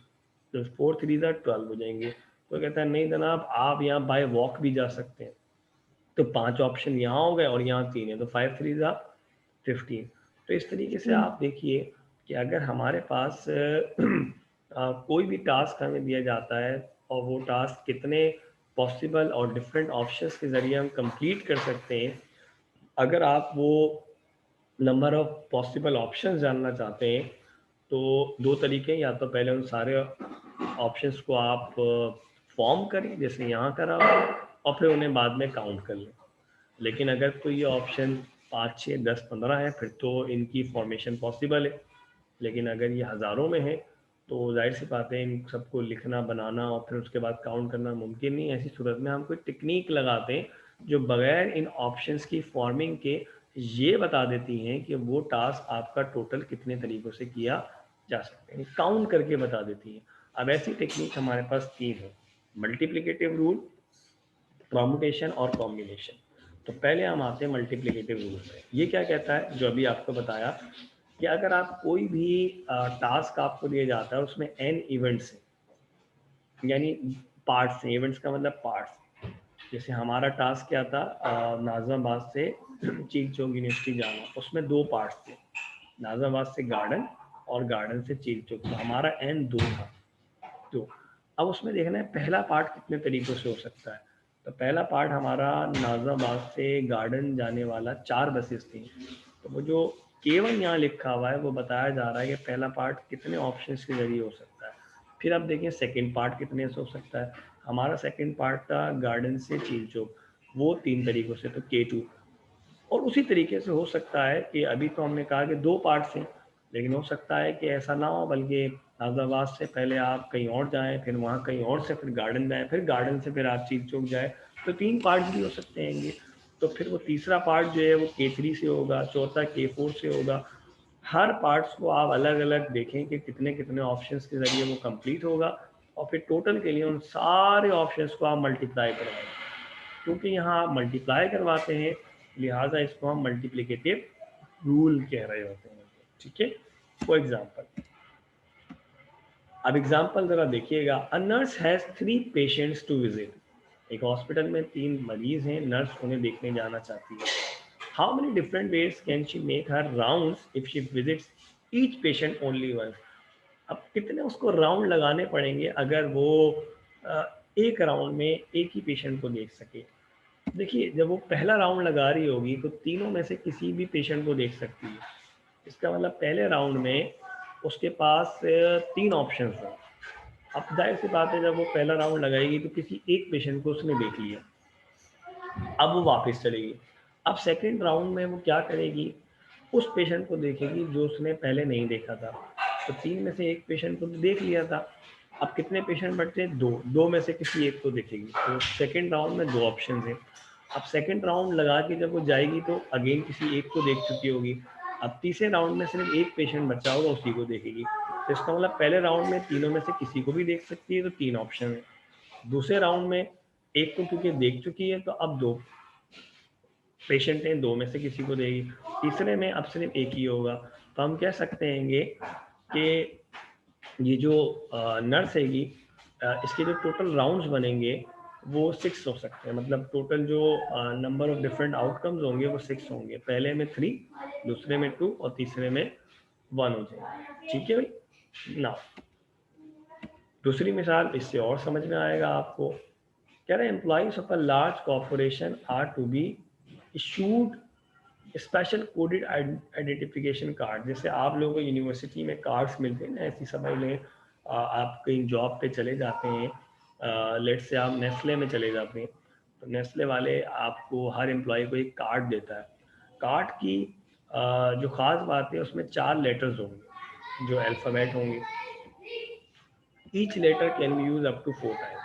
तो 4 3 जा 12 हो जाएंगे। तो कहता है नहीं जनाब आप यहाँ बाय वॉक भी जा सकते हैं, तो 5 ऑप्शन यहाँ हो गए और यहाँ 3 है, तो 5 3 जा 15। तो इस तरीके से आप देखिए कि अगर हमारे पास कोई भी टास्क हमें दिया जाता है और वो टास्क कितने पॉसिबल और डिफरेंट ऑप्शंस के ज़रिए हम कंप्लीट कर सकते हैं, अगर आप वो नंबर ऑफ पॉसिबल ऑप्शंस जानना चाहते हैं तो 2 तरीके हैं। या तो पहले उन सारे ऑप्शंस को आप फॉर्म करें जैसे यहाँ करा हो, और फिर उन्हें बाद में काउंट कर लें। लेकिन अगर कोई ये ऑप्शन 5 6 10 15 है फिर तो इनकी फॉर्मेशन पॉसिबल है, लेकिन अगर ये हज़ारों में है तो जाहिर सी बात है इन सबको लिखना, बनाना और फिर उसके बाद काउंट करना मुमकिन नहीं है। ऐसी सूरत में हम कोई टेक्निक लगाते हैं जो बगैर इन ऑप्शंस की फॉर्मिंग के ये बता देती हैं कि वो टास्क आपका टोटल कितने तरीक़ों से किया जा सकता है, काउंट करके बता देती है। अब ऐसी टेक्निक हमारे पास 3 है, मल्टीप्लिकेटिव रूल, परम्यूटेशन और कॉम्बिनेशन। तो पहले हम आते हैं मल्टीप्लिकेटिव रूल पे। ये क्या कहता है? जो अभी आपको बताया कि अगर आप कोई भी टास्क आपको दिया जाता है उसमें n इवेंट्स हैं, यानी पार्ट्स हैं, इवेंट्स का मतलब पार्ट्स। जैसे हमारा टास्क क्या था, नाज़िमाबाद से चील चौक यूनिवर्सिटी जाना, उसमें 2 पार्ट्स थे, नाज़िमाबाद से गार्डन और गार्डन से चील चौक। तो हमारा n 2 था। तो अब उसमें देखना है पहला पार्ट कितने तरीक़ों से हो सकता है। तो पहला पार्ट हमारा नाज़िमाबाद से गार्डन जाने वाला 4 बसेस थी। तो वो जो केवल यहाँ लिखा हुआ है वो बताया जा रहा है कि पहला पार्ट कितने ऑप्शंस के ज़रिए हो सकता है। फिर आप देखें सेकंड पार्ट कितने से हो सकता है। हमारा सेकंड पार्ट था गार्डन से चील चौक, वो 3 तरीकों से, तो K2। और उसी तरीके से हो सकता है कि अभी तो हमने कहा कि 2 पार्ट हैं, लेकिन हो सकता है कि ऐसा ना हो, बल्कि नाज़ाबाद से पहले आप कहीं और जाएं, फिर वहाँ कहीं और से फिर गार्डन जाएं, फिर गार्डन से फिर आप चील चौक जाएं, तो 3 पार्ट्स भी हो सकते हैं। तो फिर वो तीसरा पार्ट जो है वो K3 से होगा, चौथा K4 से होगा। हर पार्ट्स को आप अलग अलग देखें कि कितने कितने ऑप्शंस के ज़रिए वो कंप्लीट होगा, और फिर टोटल के लिए उन सारे ऑप्शंस को आप मल्टीप्लाई करवाएं। क्योंकि यहाँ आप मल्टीप्लाई करवाते हैं, लिहाजा इसको हम मल्टीप्लिकेटिव रूल कह रहे होते हैं। ठीक है। फॉर एग्जाम्पल, अब एग्जाम्पल जरा देखिएगा। A nurse has 3 patients to visit. एक हॉस्पिटल में 3 मरीज हैं, नर्स उन्हें देखने जाना चाहती है। How many different ways can she make her rounds if she visits each patient only once. अब कितने उसको राउंड लगाने पड़ेंगे अगर वो एक राउंड में एक ही पेशेंट को देख सके। देखिए, जब वो पहला राउंड लगा रही होगी तो तीनों में से किसी भी पेशेंट को देख सकती है। इसका मतलब पहले राउंड में उसके पास 3 ऑप्शंस हैं। अब जाहिर सी बात है, जब वो पहला राउंड लगाएगी तो किसी एक पेशेंट को उसने देख लिया, अब वो वापस चलेगी। अब सेकंड राउंड में वो क्या करेगी, उस पेशेंट को देखेगी जो उसने पहले नहीं देखा था। तो 3 में से एक पेशेंट को तो देख लिया था, अब कितने पेशेंट बचते हैं, 2 में से किसी एक को देखेगी। तो सेकंड राउंड में 2 ऑप्शन हैं। अब सेकंड राउंड लगा के जब वो जाएगी तो अगेन किसी एक को देख चुकी होगी। अब तीसरे राउंड में सिर्फ एक पेशेंट बचा होगा, उसी को देखेगी। तो इसका मतलब पहले राउंड में तीनों में से किसी को भी देख सकती है, तो 3 ऑप्शन है। दूसरे राउंड में एक को क्योंकि देख चुकी है तो अब 2 पेशेंट हैं, 2 में से किसी को देगी। तीसरे में अब सिर्फ एक ही होगा। तो हम कह सकते हैं कि ये जो नर्स हैगी, इसके जो टोटल राउंड्स बनेंगे वो 6 हो सकते हैं। मतलब टोटल जो नंबर ऑफ डिफरेंट आउटकम्स होंगे वो 6 होंगे। पहले में 3, दूसरे में 2 और तीसरे में 1 हो जाएगा। ठीक है भाई ना। दूसरी मिसाल इससे और समझ में आएगा आपको। कह रहे हैं employees of a large corporation are to be issued special coded identification card. जैसे आप लोगों को यूनिवर्सिटी में कार्ड्स मिलते हैं ना, ऐसी समझ लें आप कहीं जॉब पे चले जाते हैं, लेट से आप नेस्ले में चले जाते हैं, तो नेस्ले वाले आपको हर एम्प्लॉय को एक कार्ड देता है। कार्ड की जो ख़ास बात है उसमें 4 लेटर्स होंगे जो अल्फ़ाबेट होंगे। Each letter can be use up to 4 times.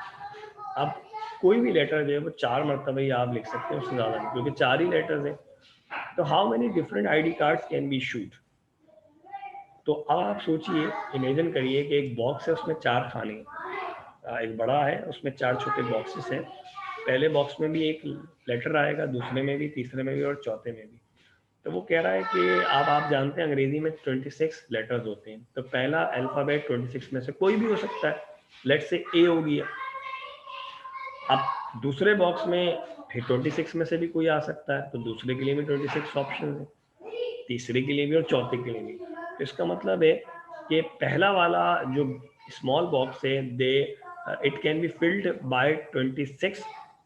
अब कोई भी लेटर जो है वो 4 मरतबा ही आप लिख सकते हैं, उससे ज़्यादा नहीं, क्योंकि 4 ही लेटर्स हैं। तो how many different ID cards can be issued. तो अब आप सोचिए, इमेजिन करिए कि एक बॉक्स है, उसमें 4 खाने, एक बड़ा है, उसमें 4 छोटे बॉक्सेस हैं। पहले बॉक्स में भी एक लेटर आएगा, दूसरे में भी, तीसरे में भी और चौथे में भी। तो वो कह रहा है कि अब आप जानते हैं अंग्रेजी में 26 लेटर्स होते हैं, तो पहला अल्फ़ाबेट 26 में से कोई भी हो सकता है। लेट से ए हो गया। अब दूसरे बॉक्स में फिर 26 में से भी कोई आ सकता है, तो दूसरे के लिए भी 26 ऑप्शन है, तीसरे के लिए भी और चौथे के लिए भी। तो इसका मतलब है कि पहला वाला जो स्मॉल बॉक्स है, they it can be filled by 26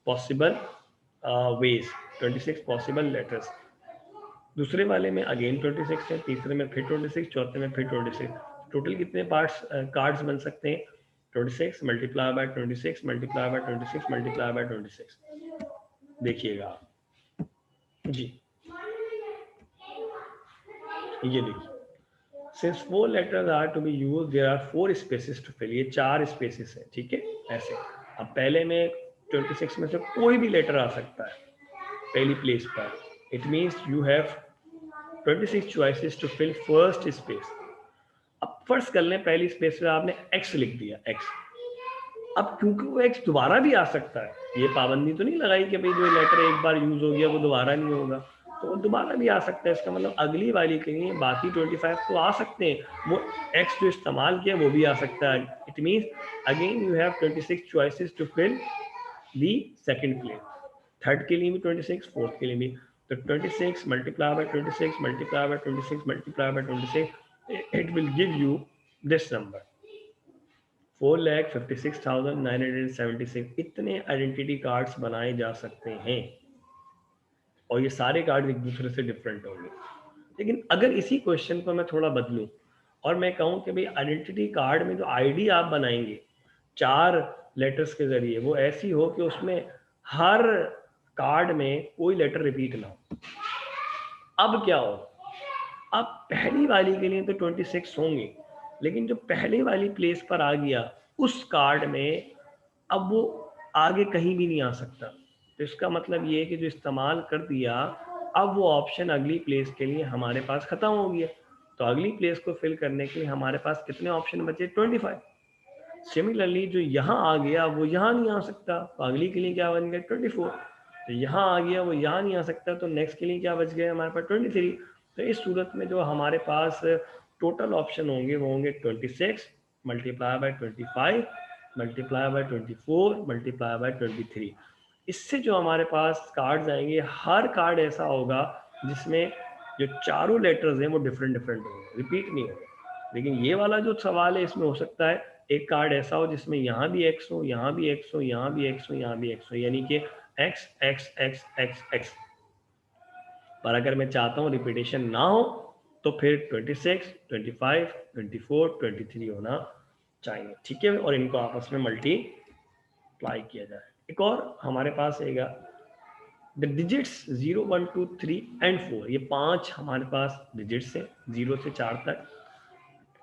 possible ways, 26 possible letters. दूसरे वाले में अगेन 26 है, तीसरे में फिर 26, चौथे में फिर 26। टोटल कितने पार्ट्स कार्ड्स बन सकते हैं, 26 multiply by 26 multiply by 26 multiply by 26। देखिएगा आप जी, ये देखिए, since 4 letters are to be use there are 4 spaces to fill. ये 4 स्पेसेस है, ठीक है, ऐसे। अब पहले में 26 में से कोई भी लेटर आ सकता है पहली प्लेस पर। It means you have 26 choices to fill first space. अब फर्ज कर लें पहली स्पेस पे आपने एक्स लिख दिया, एक्स। अब क्योंकि वो एक्स दोबारा भी आ सकता है, ये पाबंदी तो नहीं लगाई कि भाई जो लेटर एक बार यूज हो गया वो दोबारा नहीं होगा, तो वो दोबारा भी आ सकता है। इसका मतलब अगली वाली के लिए बाकी 25 तो आ सकते हैं, वो एक्स जो इस्तेमाल किया वो भी आ सकता है। It means again you have 26 choices to fill the second place. Third के लिए भी 26, फोर्थ के लिए भी। तो 26 multiply by 26 multiply by 26 multiply by 26, it will give you this number 4,56,976। इतने आइडेंटिटी कार्ड्स बनाए जा सकते हैं, और ये सारे कार्ड एक दूसरे से डिफरेंट होंगे। लेकिन अगर इसी क्वेश्चन को मैं थोड़ा बदलूं और मैं कहूँ कि भाई आइडेंटिटी कार्ड में जो आईडी आप बनाएंगे 4 लेटर्स के जरिए, वो ऐसी हो कि उसमें हर कार्ड में कोई लेटर रिपीट ना हो। अब क्या हो, अब पहली वाली के लिए तो 26 होंगे, लेकिन जो पहले वाली प्लेस पर आ गया उस कार्ड में अब वो आगे कहीं भी नहीं आ सकता। तो इसका मतलब ये है कि जो इस्तेमाल कर दिया, अब वो ऑप्शन अगली प्लेस के लिए हमारे पास खत्म हो गया। तो अगली प्लेस को फिल करने के लिए हमारे पास कितने ऑप्शन बचे? 25। सिमिलरली जो यहाँ आ गया वो यहाँ नहीं आ सकता, तो अगली के लिए क्या बन गया? 24। तो यहाँ आ गया वो यहाँ नहीं आ सकता, तो नेक्स्ट के लिए क्या बच गया हमारे पास? 23। तो इस सूरत में जो हमारे पास टोटल ऑप्शन होंगे वो होंगे 26 multiply bye 25 multiply by 24 multiply by 23। इससे जो हमारे पास कार्ड्स आएंगे, हर कार्ड ऐसा होगा जिसमें जो चारों लेटर्स हैं वो डिफरेंट होंगे, रिपीट नहीं होंगे। लेकिन ये वाला जो सवाल है इसमें हो सकता है एक कार्ड ऐसा हो जिसमें यहाँ भी एक्स हो, यहाँ भी एक्स हो, यहाँ भी एक्स हो, यहाँ भी एक्स हो, यानी कि x x x x x. पर अगर मैं चाहता हूँ रिपीटेशन ना हो तो फिर 26, 25, 24, 23 होना चाहिए, ठीक है। और इनको आपस में मल्टीप्लाई किया जाए। एक और हमारे पास आएगा द डिजिट्स 0, 1, 2, 3 एंड 4। ये 5 हमारे पास डिजिट्स हैं 0 से 4 तक।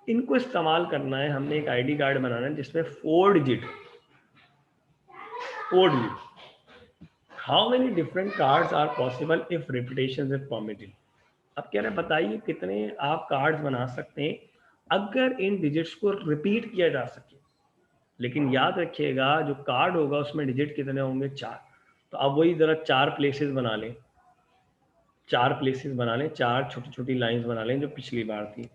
इनको इस्तेमाल करना है, हमने एक आईडी कार्ड बनाना है जिसमें 4 digit. How many different cards are possible if repetition is permitted. अब कह रहे हैं बताइए कितने आप कार्ड्स बना सकते हैं अगर इन डिजिट्स को रिपीट किया जा सके। लेकिन याद रखिएगा जो कार्ड होगा उसमें डिजिट कितने होंगे? 4। तो अब वही जरा 4 प्लेसेस बना लें, 4 छोटी छोटी लाइंस बना लें जो पिछली बार थी।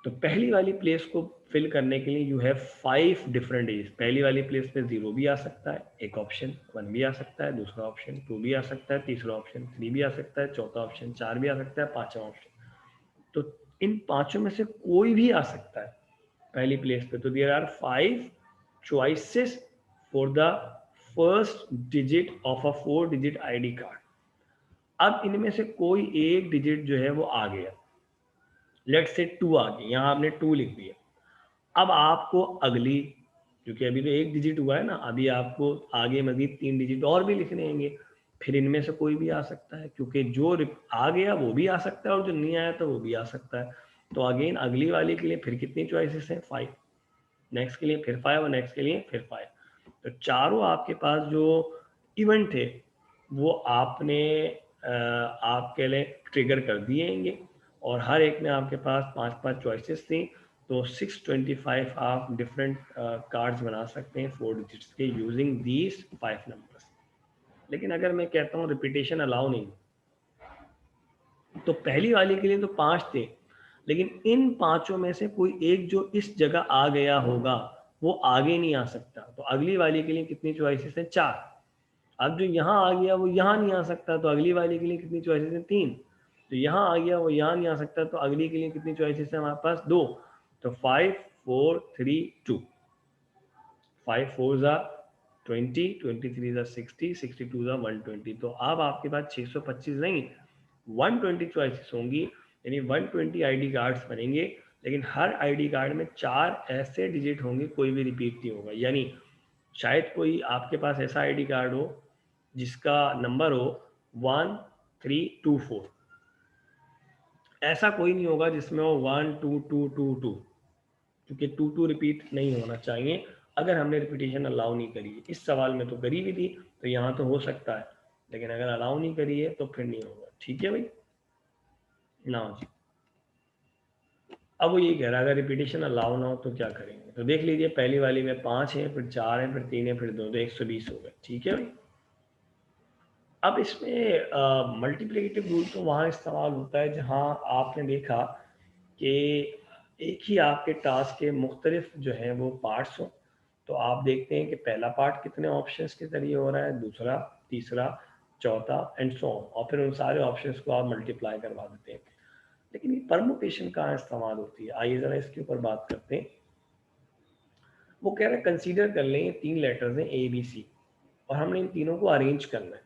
तो पहली वाली प्लेस को फिल करने के लिए यू हैव 5 डिफरेंट एज। पहली वाली प्लेस पे 0 भी आ सकता है, एक ऑप्शन 1 भी आ सकता है, दूसरा ऑप्शन 2 भी आ सकता है, तीसरा ऑप्शन 3 भी आ सकता है, चौथा ऑप्शन 4 भी आ सकता है, पांचवा ऑप्शन। तो इन पांचों में से कोई भी आ सकता है पहली प्लेस पे। तो there are 5 choices for the first digit of a 4 digit ID card. अब इनमें से कोई एक डिजिट जो है वो आ गया, लेट्स से 2 आ गया, यहाँ आपने 2 लिख दिया। अब आपको अगली, क्योंकि अभी तो एक डिजिट हुआ है ना, अभी आपको आगे मजीद 3 डिजिट और भी लिखने होंगे। फिर इनमें से कोई भी आ सकता है, क्योंकि जो आ गया वो भी आ सकता है और जो नहीं आया तो वो भी आ सकता है। तो अगेन अगली वाले के लिए फिर कितनी चॉइसेस हैं? 5। नेक्स्ट के लिए फिर 5 और नेक्स्ट के लिए फिर 5। तो चारों आपके पास जो इवेंट थे वो आपने आपके लिए ट्रिगर कर दिएंगे और हर एक में आपके पास 5-5 चॉइसेस थी। तो 625 आप डिफरेंट कार्ड्स बना सकते हैं 4 डिजिट्स के यूजिंग दीज 5 नंबर्स। लेकिन अगर मैं कहता हूँ रिपीटेशन अलाउ नहीं, तो पहली वाली के लिए तो 5 थे, लेकिन इन पांचों में से कोई एक जो इस जगह आ गया होगा वो आगे नहीं आ सकता। तो अगली वाली के लिए कितनी चॉइसेस हैं? 4। अब जो यहाँ आ गया वो यहाँ नहीं आ सकता, तो अगली वाली के लिए कितनी चॉइसेस हैं? 3। तो यहाँ आ गया वो यहाँ नहीं आ सकता, तो अगली के लिए कितनी चॉइसेस हैं हमारे पास? 2। तो 5, 4, 3, 2। 5 4 जा 20, 23 जा 60, 62 जा 120। तो अब आपके पास 625 नहीं 120 चॉइसेस होंगी, यानी 120 आईडी कार्ड्स बनेंगे। लेकिन हर आईडी कार्ड में 4 ऐसे डिजिट होंगे, कोई भी रिपीट नहीं होगा। यानी शायद कोई आपके पास ऐसा आईडी कार्ड हो जिसका नंबर हो 1324, ऐसा कोई नहीं होगा जिसमें हो 12222, क्योंकि 22 रिपीट नहीं होना चाहिए अगर हमने रिपीटेशन अलाउ नहीं करी है। इस सवाल में तो करी भी थी, तो यहाँ तो हो सकता है, लेकिन अगर अलाउ नहीं करी है तो फिर नहीं होगा। ठीक है भाई ना जी। अब वो ये कह रहा है अगर रिपीटेशन अलाउ ना हो तो क्या करेंगे। तो देख लीजिए पहली वाली में 5 है, फिर 4 है, फिर 3 है, फिर 2, तो 120 हो गए। ठीक है भाई। अब इसमें मल्टीप्लिकेटिव रूल तो वहाँ इस्तेमाल होता है जहाँ आपने देखा कि एक ही आपके टास्क के मुख्तलिफ जो है वो पार्ट्स हों। तो आप देखते हैं कि पहला पार्ट कितने ऑप्शंस के जरिए हो रहा है, दूसरा, तीसरा, चौथा एंड सो ऑन, और फिर उन सारे ऑप्शंस को आप मल्टीप्लाई करवा देते हैं। लेकिन ये परमुटेशन कहाँ इस्तेमाल होती है, आइए ज़रा इसके ऊपर बात करते हैं। वो कह रहे हैं कंसीडर कर लें 3 लेटर्स हैं A B C और हमने इन तीनों को अरेंज करना है।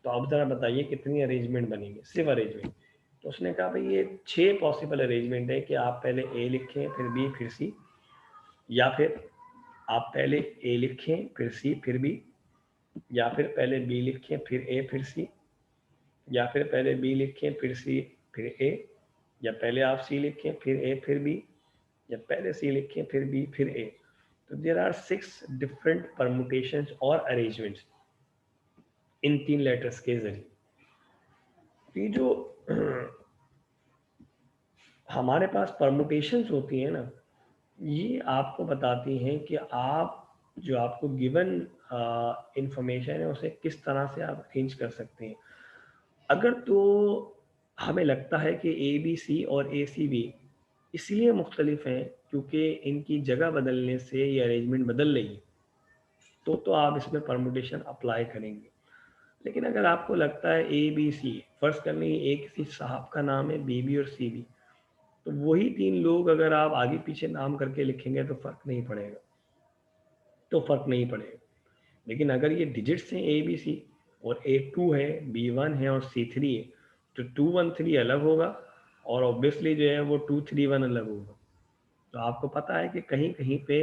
तो आप ज़रा बताइए कितनी अरेंजमेंट बनेगी, सिर्फ अरेंजमेंट। तो उसने कहा भाई ये 6 पॉसिबल अरेंजमेंट है कि आप पहले ए लिखें फिर बी फिर सी, या फिर आप पहले ए लिखें फिर सी फिर बी, या फिर पहले बी लिखें फिर ए फिर सी, या फिर पहले बी लिखें फिर सी फिर ए, या पहले आप सी लिखें फिर ए फिर बी, या पहले सी लिखें फिर बी फिर ए। तो देयर आर 6 डिफरेंट परमुटेशंस और अरेंजमेंट्स इन 3 लेटर्स के जरिए। ये जो हमारे पास परमुटेशंस होती हैं ना, ये आपको बताती हैं कि आप जो आपको गिवन इंफॉर्मेशन है उसे किस तरह से आप अरेंज कर सकते हैं। अगर तो हमें लगता है कि ए बी सी और ए सी बी इसलिए मुख्तलिफ हैं क्योंकि इनकी जगह बदलने से ये अरेंजमेंट बदल रही है, तो आप इसमें परमुटेशन अप्लाई करेंगे। लेकिन अगर आपको लगता है ए बी सी, फर्ज कर लें ए किसी साहब का नाम है, बी बी और सी बी, तो वही 3 लोग अगर आप आगे पीछे नाम करके लिखेंगे तो फर्क नहीं पड़ेगा, लेकिन अगर ये डिजिट्स हैं ए बी सी और A2 है, B1 है और C3 है, तो 2 1 3 अलग होगा और ऑब्वियसली जो है वो 2 3 1 अलग होगा। तो आपको पता है कि कहीं कहीं पे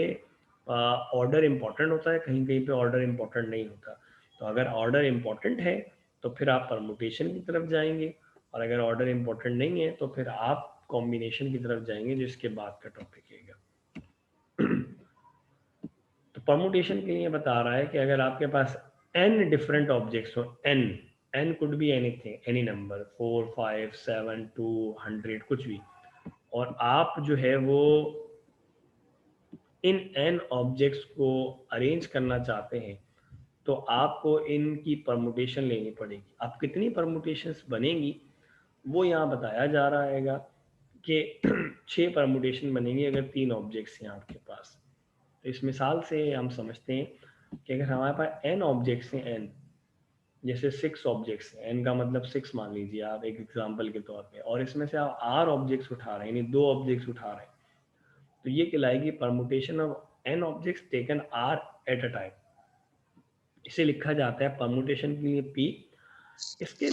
ऑर्डर इम्पोर्टेंट होता है, कहीं कहीं पे ऑर्डर इम्पोर्टेंट नहीं होता। तो अगर ऑर्डर इम्पोर्टेंट है तो फिर आप परमुटेशन की तरफ जाएंगे, और अगर ऑर्डर इम्पोर्टेंट नहीं है तो फिर आप कॉम्बिनेशन की तरफ जाएंगे, जिसके बाद का टॉपिक है। तो परमुटेशन के लिए बता रहा है कि अगर आपके पास n डिफरेंट ऑब्जेक्ट्स हो, n could be anything, any number 4 5 7 2 100 कुछ भी, और आप जो है वो इन n ऑब्जेक्ट्स को अरेंज करना चाहते हैं, तो आपको इनकी परमुटेशन लेनी पड़ेगी। अब कितनी परमुटेशंस बनेंगी वो यहाँ बताया जा रहा है कि 6 परमुटेशन बनेंगी अगर 3 ऑब्जेक्ट्स हैं आपके पास। तो इस मिसाल से हम समझते हैं कि अगर हमारे पास n ऑब्जेक्ट्स हैं, n जैसे 6 ऑब्जेक्ट्स हैं, n का मतलब 6 मान लीजिए आप एक एग्जांपल के तौर पे, और इसमें से आप r ऑब्जेक्ट्स उठा रहे हैं, यानी 2 ऑब्जेक्ट्स उठा रहे हैं, तो ये कहलाएगी permutation of n objects taken r at a time. इसे लिखा जाता है परमुटेशन के लिए p। इसके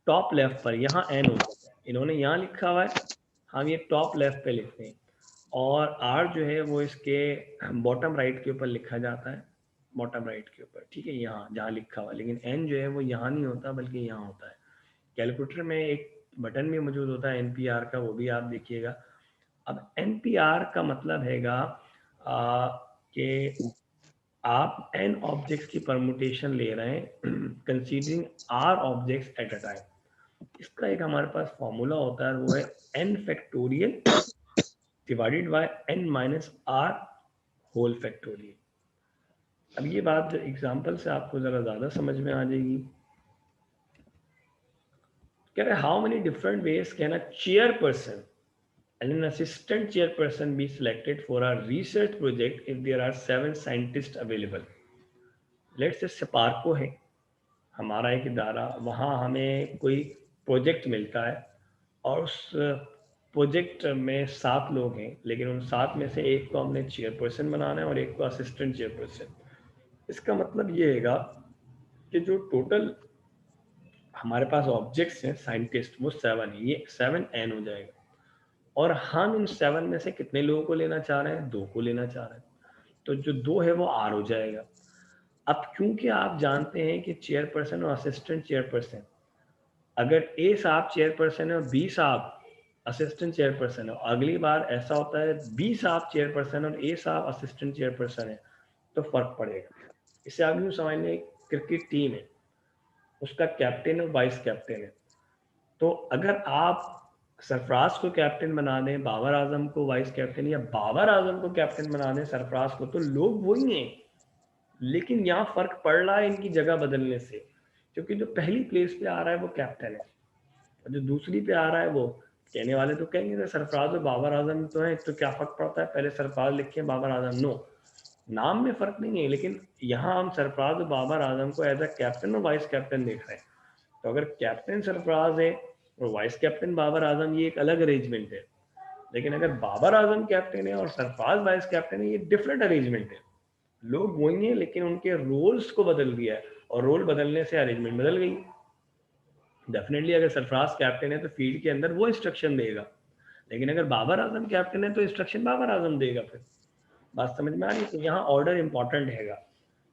टॉप लेफ्ट पर यहाँ n होता है, इन्होंने यहाँ लिखा हुआ है, हम ये टॉप लेफ्ट पे लिखते हैं, और r जो है वो इसके बॉटम राइट के ऊपर लिखा जाता है, बॉटम राइट के ऊपर, ठीक है, यहाँ जहाँ लिखा हुआ है। लेकिन n जो है वो यहाँ नहीं होता बल्कि यहाँ होता है। कैलकुलेटर में एक बटन भी मौजूद होता है NPR का, वो भी आप देखिएगा। अब NPR का मतलब हैगा कि आप n ऑब्जेक्ट्स की परमुटेशन ले रहे हैं considering r objects eight a time. इसका एक हमारे पास फॉर्मूला होता है, वो है n factorial divided by n minus r whole factorial. अब ये बात एग्जांपल से आपको जरा ज्यादा समझ में आ जाएगी। कह रहे how many different ways can a chairperson and an assistant chairperson be selected for a research project if there are 7 scientists available. Let's say SPARCO है हमारा एक इदारा, वहाँ हमें कोई प्रोजेक्ट मिलता है और उस प्रोजेक्ट में 7 लोग हैं, लेकिन उन 7 में से एक को हमने चेयरपर्सन बनाना है और एक को असिस्टेंट चेयरपर्सन। इसका मतलब ये हैगा कि जो टोटल हमारे पास ऑब्जेक्ट्स हैं साइंटिस्ट वो 7 है, ये 7n हो जाएगा, और हम इन 7 में से कितने लोगों को लेना चाह रहे हैं, 2 को लेना चाह रहे हैं, तो जो 2 है वो r हो जाएगा। अब क्योंकि आप जानते हैं कि चेयरपर्सन और असिस्टेंट चेयरपर्सन, अगर A साहब चेयरपर्सन है और B साहब असिस्टेंट चेयरपर्सन है, अगली बार ऐसा होता है B साहब चेयरपर्सन और A साहब असिस्टेंट चेयरपर्सन है, तो फर्क पड़ेगा। इसे आप यूँ समझ लें क्रिकेट टीम है, उसका कैप्टन और वाइस कैप्टन है, तो अगर आप सरफराज को कैप्टन बना दें, बाबर आजम को वाइस कैप्टन, या बाबर आजम को कैप्टन बना दें सरफराज को, तो लोग वही हैं, लेकिन यहाँ फर्क पड़ रहा है इनकी जगह बदलने से, क्योंकि जो पहली प्लेस पे आ रहा है वो कैप्टन है और जो दूसरी पे आ रहा है वो, कहने वाले तो कहेंगे सरफराज और बाबर आजम तो है, तो क्या फर्क पड़ता है, पहले सरफराज लिखे बाबर आजम। नो, नाम में फर्क नहीं है, लेकिन यहाँ हम सरफराज और बाबर आजम को एज अ कैप्टन और वाइस कैप्टन देख रहे हैं। तो अगर कैप्टन सरफराज है और वाइस कैप्टन बाबर आजम, ये एक अलग अरेंजमेंट है, लेकिन अगर बाबर आजम कैप्टन है और सरफराज वाइस कैप्टन है, ये डिफरेंट अरेंजमेंट है। लोग वही हैं लेकिन उनके रोल्स को बदल दिया है, और रोल बदलने से अरेंजमेंट बदल गई। डेफिनेटली अगर सरफराज कैप्टन है तो फील्ड के अंदर वो इंस्ट्रक्शन देगा, लेकिन अगर बाबर आजम कैप्टन है तो इंस्ट्रक्शन बाबर आजम देगा। फिर बात समझ में आ रही है? तो यहाँ ऑर्डर इंपॉर्टेंट हैगा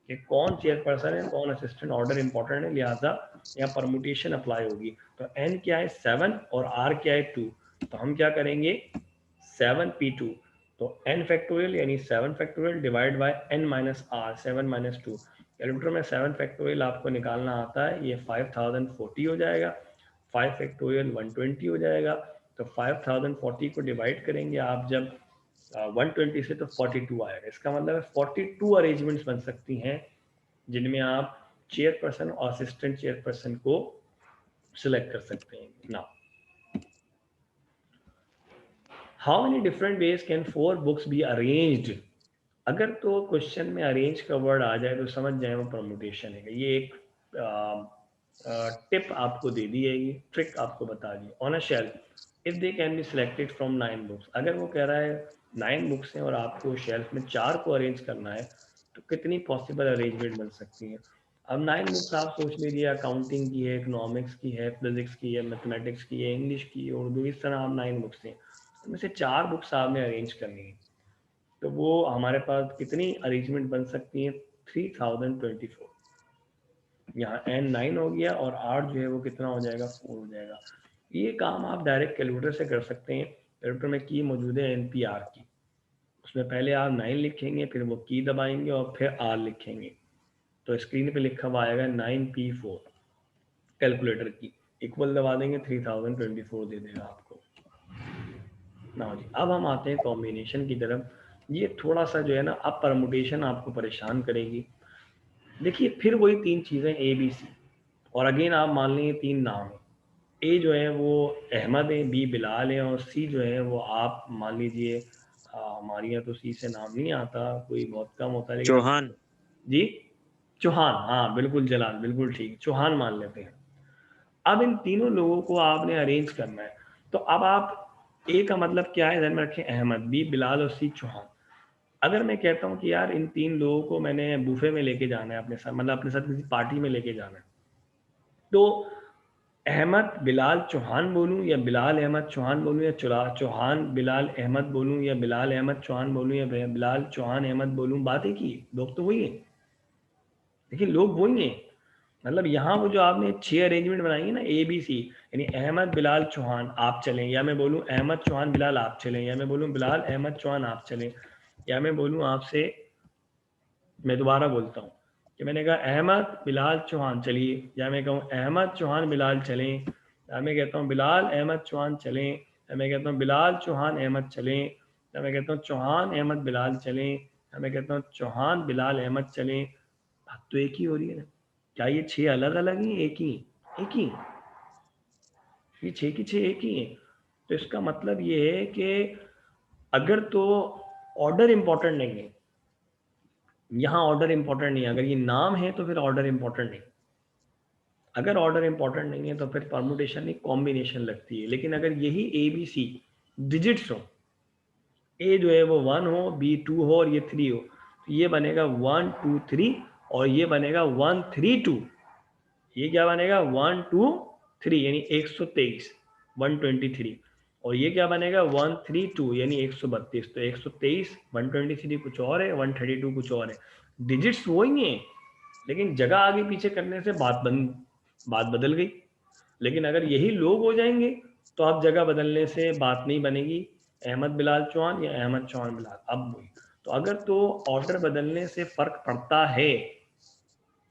कि कौन चेयरपर्सन है कौन असिस्टेंट, ऑर्डर इंपॉर्टेंट है, लिहाजा यहाँ परमुटेशन अप्लाई होगी। तो n क्या है 7 और r क्या है 2, तो हम क्या करेंगे 7p2, तो n फैक्टोरियल यानी 7 factorial divide by n minus r, 7 minus 2। Calculator में 7 फैक्टोरियल आपको निकालना आता है, ये 5040 हो जाएगा, 5 फैक्टोरियल 120 हो जाएगा। तो 5040 को डिवाइड करेंगे आप जब 120 से तो 42 आएगा। इसका मतलब 42 अरेंजमेंट्स बन सकती हैं जिनमें आप चेयरपर्सन और असिस्टेंट चेयरपर्सन को सिलेक्ट कर सकते हैं। Now how many different ways can 4 books be arranged? अगर तो क्वेश्चन में अरेंज का वर्ड आ जाए तो समझ जाए वो परमुटेशन है। ये एक टिप आपको दे दी है, ये ट्रिक आपको बता दी। On a shelf if they can be selected from 9 books, अगर वो कह रहा है 9 बुक्स हैं और आपको शेल्फ में 4 को अरेंज करना है तो कितनी पॉसिबल अरेंजमेंट बन सकती हैं? अब 9 बुक्स आप सोच लीजिए, अकाउंटिंग की है, इकोनॉमिक्स की है, फिजिक्स की है, मैथमेटिक्स की है, इंग्लिश की है, उर्दू, इस तरह आप 9 बुक्स हैं, उनमें से 4 बुक्स आपने अरेंज करनी है। तो वो हमारे पास कितनी अरेंजमेंट बन सकती है 3024। यहाँ n 9 हो गया और r जो है वो कितना हो जाएगा 4 हो जाएगा। ये काम आप डायरेक्ट कैलकुलेटर से कर सकते हैं। कैलकुलेटर में की मौजूद है NPR की, उसमें पहले आप 9 लिखेंगे, फिर वो की दबाएंगे और फिर r लिखेंगे, तो स्क्रीन पे लिखा हुआ आएगा 9p4, कैलकुलेटर की इक्वल दबा देंगे 3024 दे देगा आपको। ना जी, अब हम आते हैं कॉम्बिनेशन की तरफ। ये थोड़ा सा जो है ना, अब परमुटेशन आपको परेशान करेगी। देखिए फिर वही 3 चीज़ें ABC, और अगेन आप मान लेंगे 3 नाम है। A जो है वो अहमद है, B बिलाल है, और C जो है वो आप मान लीजिए हमारे यहाँ तो C से नाम नहीं आता, कोई बहुत कम होता है, लेकिन चौहान। जी चौहान, हाँ बिल्कुल जलाल, बिल्कुल ठीक, चौहान मान लेते हैं। अब इन तीनों लोगों को आपने अरेंज करना है, तो अब आप A का मतलब क्या है ध्यान में रखें, अहमद, B बिलाल और C चौहान। अगर मैं कहता हूँ कि यार इन 3 लोगों को मैंने बूफे में लेके जाना है अपने साथ, मतलब अपने साथ किसी पार्टी में लेके जाना है, तो अहमद बिलाल चौहान बोलूं या बिलाल अहमद चौहान बोलूं या चौहान बिलाल अहमद बोलूं या बिलाल अहमद चौहान बोलूं या बिलाल चौहान अहमद बोलूं, बात एक ही, लोग तो वही है। देखिए लोग वही हैं, मतलब यहाँ वो जो आपने 6 अरेंजमेंट बनाई है ना ABC, यानी अहमद बिलाल चौहान आप चलें, या मैं बोलूँ अहमद चौहान बिलाल आप चलें, या मैं बोलूँ बिलाल अहमद चौहान आप चलें, या मैं बोलूँ आपसे, मैं दोबारा बोलता हूँ कि मैंने कहा अहमद बिलाल चौहान चलिए, या मैं कहूँ अहमद चौहान बिलाल चलें, या मैं कहता हूँ बिलाल अहमद चौहान चलें, या मैं कहता हूँ बिलाल चौहान अहमद चलें, या मैं कहता हूँ चौहान अहमद बिलाल चलें, या मैं कहता हूँ चौहान बिलाल अहमद चलें, बात तो एक ही हो रही है ना। क्या ये 6 अलग अलग ही, एक ही, एक ही, ये 6 की 6 एक ही है। तो इसका मतलब ये है कि अगर तो ऑर्डर इंपॉर्टेंट नहीं है, यहाँ ऑर्डर इंपॉर्टेंट नहीं है, अगर ये नाम है तो फिर ऑर्डर इंपॉर्टेंट नहीं, अगर ऑर्डर इंपॉर्टेंट नहीं है तो फिर परमुटेशन एक कॉम्बिनेशन लगती है। लेकिन अगर यही ABC डिजिट्स हो, A जो है वो 1 हो, B 2 हो और ये 3 हो, तो ये बनेगा 1 2 3 और ये बनेगा 1 3 2। ये क्या बनेगा 1 2 3 यानी 123, 123, और ये क्या बनेगा 1 3 2 यानी 132। तो 123, 123 कुछ और है, 132 कुछ और है, डिजिट्स वही है, लेकिन जगह आगे पीछे करने से बात बदल गई। लेकिन अगर यही लोग हो जाएंगे तो आप जगह बदलने से बात नहीं बनेगी, अहमद बिलाल चौहान या अहमद चौहान बिलाल, अब वही। तो अगर तो ऑर्डर बदलने से फर्क पड़ता है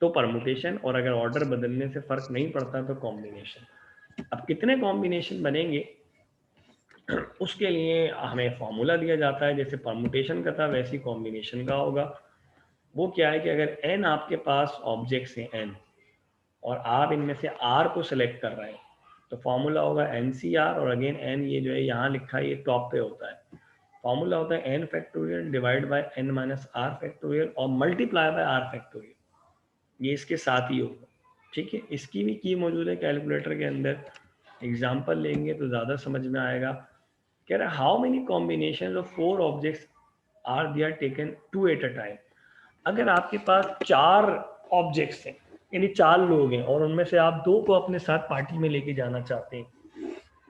तो परमुटेशन, और अगर ऑर्डर बदलने से फर्क नहीं पड़ता तो कॉम्बिनेशन। अब कितने कॉम्बिनेशन बनेंगे उसके लिए हमें फॉर्मूला दिया जाता है, जैसे परमुटेशन का था वैसी कॉम्बिनेशन का होगा। वो क्या है कि अगर n आपके पास ऑब्जेक्ट्स हैं n, और आप इनमें से r को सिलेक्ट कर रहे हैं, तो फॉर्मूला होगा NCR, और अगेन n ये जो है यहाँ लिखा है ये टॉप पे होता है, फॉर्मूला होता है n factorial divide by n minus r factorial और मल्टीप्लाई बाय r फैक्टोरियल, ये इसके साथ ही होगा। ठीक है, इसकी भी की मौजूद है कैलकुलेटर के अंदर, एग्जाम्पल लेंगे तो ज़्यादा समझ में आएगा। कह रहा है how many combination of 4 objects are they are taken 2 at a time. अगर आपके पास 4 ऑब्जेक्ट्स हैं, यानी 4 लोग हैं और उनमें से आप 2 को अपने साथ पार्टी में लेके जाना चाहते हैं,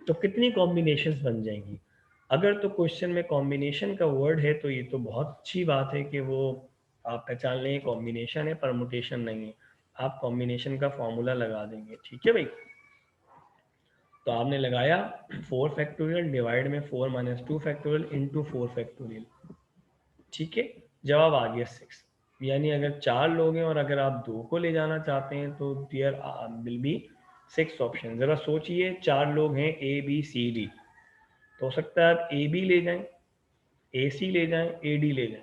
तो कितनी कॉम्बिनेशंस बन जाएंगी? अगर तो क्वेश्चन में कॉम्बिनेशन का वर्ड है तो ये तो बहुत अच्छी बात है कि वो आप पहचान लें कॉम्बिनेशन है, परमुटेशन नहीं है। आप कॉम्बिनेशन का फॉर्मूला लगा देंगे, ठीक है भाई। तो आपने लगाया 4 फैक्टोरियल डिवाइड में 4 माइनस 2 फैक्टोरियल इंटू 4 फैक्टोरियल, ठीक है, जवाब आ गया 6। यानी अगर 4 लोग हैं और अगर आप 2 को ले जाना चाहते हैं तो देयर विल बी 6 ऑप्शन। ज़रा सोचिए, 4 लोग हैं ए बी सी डी, तो हो सकता है आप ए बी ले जाएं, ए सी ले जाएं, ए डी ले जाएं,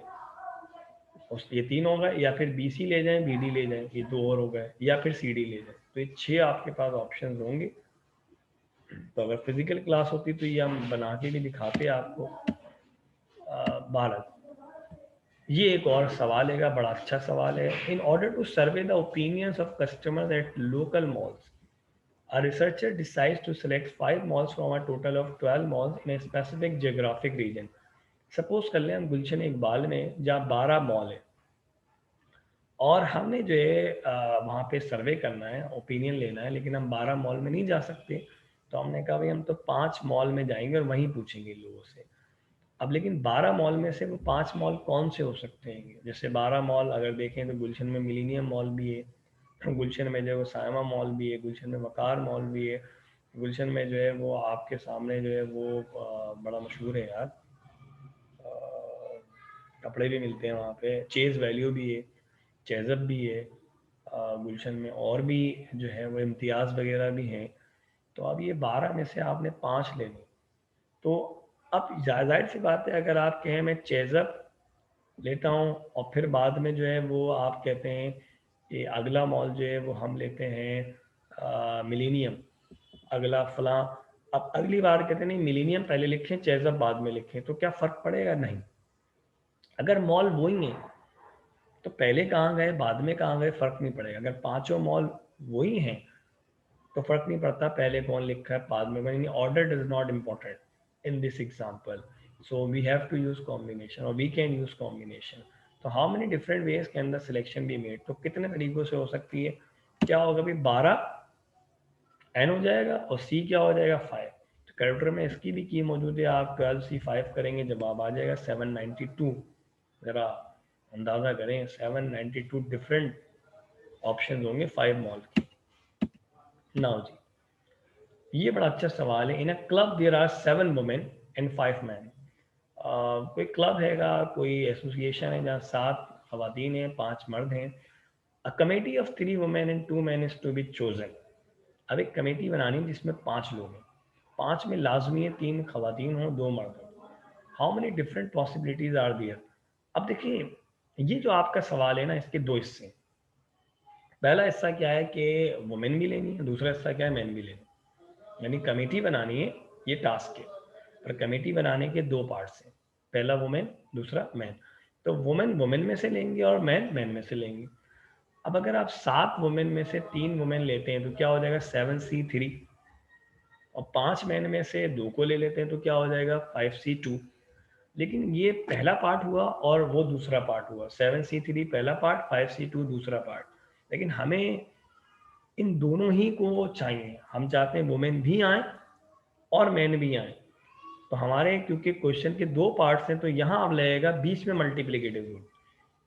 और ये 3 हो गए, या फिर बी सी ले जाएं, बी डी ले जाएं, ये 2 और हो गए, या फिर सी डी ले जाएं। तो ये 6 आपके पास ऑप्शन होंगे। तो अगर फिजिकल क्लास होती तो ये हम बना के भी दिखाते आपको। भारत, ये एक और सवाल है, बड़ा अच्छा सवाल है। In order to survey the opinions of customers at local malls, a researcher decides to select 5 malls from a total of 12 malls in a specific geographic region. Suppose कर लें हम गुलशन इकबाल में जहाँ 12 मॉल है और हमने जो है वहाँ पे सर्वे करना है, ओपिनियन लेना है, लेकिन हम 12 मॉल में नहीं जा सकते। तो हमने कहा भाई हम तो 5 मॉल में जाएंगे और वहीं पूछेंगे लोगों से। अब लेकिन 12 मॉल में से वो 5 मॉल कौन से हो सकते हैं? जैसे 12 मॉल अगर देखें तो गुलशन में मिलीनियम मॉल भी है, गुलशन में जो है वो सायमा मॉल भी है, गुलशन में वकार मॉल भी है, गुलशन में जो है वो आपके सामने जो है वो बड़ा मशहूर है यार, कपड़े भी मिलते हैं वहाँ पे, चेज़ वैल्यू भी है, चेज़अप भी है, गुलशन में और भी जो है वो इम्तियाज़ वगैरह भी हैं। तो अब ये 12 में से आपने 5 लेने, तो अब जाहिर सी बात है अगर आप कहें मैं चेज़अप लेता हूँ और फिर बाद में जो है वो आप कहते हैं कि अगला मॉल जो है वो हम लेते हैं मिलीनियम, अगला फलां, अब अगली बार कहते हैं नहीं मिलीनियम पहले लिखें चेज़अप बाद में लिखें, तो क्या फ़र्क पड़ेगा? नहीं। अगर मॉल वही है तो पहले कहाँ गए बाद में कहाँ गए फ़र्क नहीं पड़ेगा। अगर 5 मॉल वही हैं तो फ़र्क नहीं पड़ता पहले कौन लिखा है बाद में, यानी order does not important in this example. So we have to use combination और वी कैन यूज़ कॉम्बिनेशन। तो how many different ways can the selection be made, तो कितने तरीकों से हो सकती है? क्या होगा भाई, 12 एन हो जाएगा और सी क्या हो जाएगा 5। तो कैलकुलेटर में इसकी भी की मौजूद है, आप 12C5 करेंगे जवाब आ जाएगा 792। ज़रा अंदाज़ा करें 792 डिफरेंट ऑप्शन होंगे 5 मॉल के। नाउ जी, ये बड़ा अच्छा सवाल है। In a club there are 7 women and 5 man. कोई क्लब हैगा, कोई एसोसिएशन है जहाँ 7 खवातीन हैं 5 मर्द हैं। A committee of 3 women and 2 man is to be chosen. अब एक कमेटी बनानी जिसमें 5 लोग हैं, 5 में लाजमी है 3 खवातीन हों 2 मर्द हों। How many different possibilities are there? अब देखिए, ये जो आपका सवाल है ना, इसके 2 हिस्से हैं। पहला हिस्सा क्या है कि वुमेन भी लेनी है, दूसरा हिस्सा क्या है मैन भी लेनी है। यानी कमेटी बनानी है, ये टास्क है, पर कमेटी बनाने के 2 पार्ट्स हैं, पहला वुमेन दूसरा मैन। तो वुमेन वुमेन में से लेंगे और मैन मैन में से लेंगे। अब अगर आप 7 वुमेन में से 3 वुमेन लेते हैं तो क्या हो जाएगा 7C3, और 5 मैन में से 2 को ले लेते हैं तो क्या हो जाएगा 5C2। लेकिन ये पहला पार्ट हुआ और वो दूसरा पार्ट हुआ, 7C3 पहला पार्ट 5C2 दूसरा पार्ट। लेकिन हमें इन दोनों ही को चाहिए, हम चाहते हैं वुमेन भी आए और मैन भी आए। तो हमारे क्योंकि क्वेश्चन के 2 पार्ट्स हैं तो यहाँ अब लगेगा बीच में मल्टीप्लिकेटिव रूल।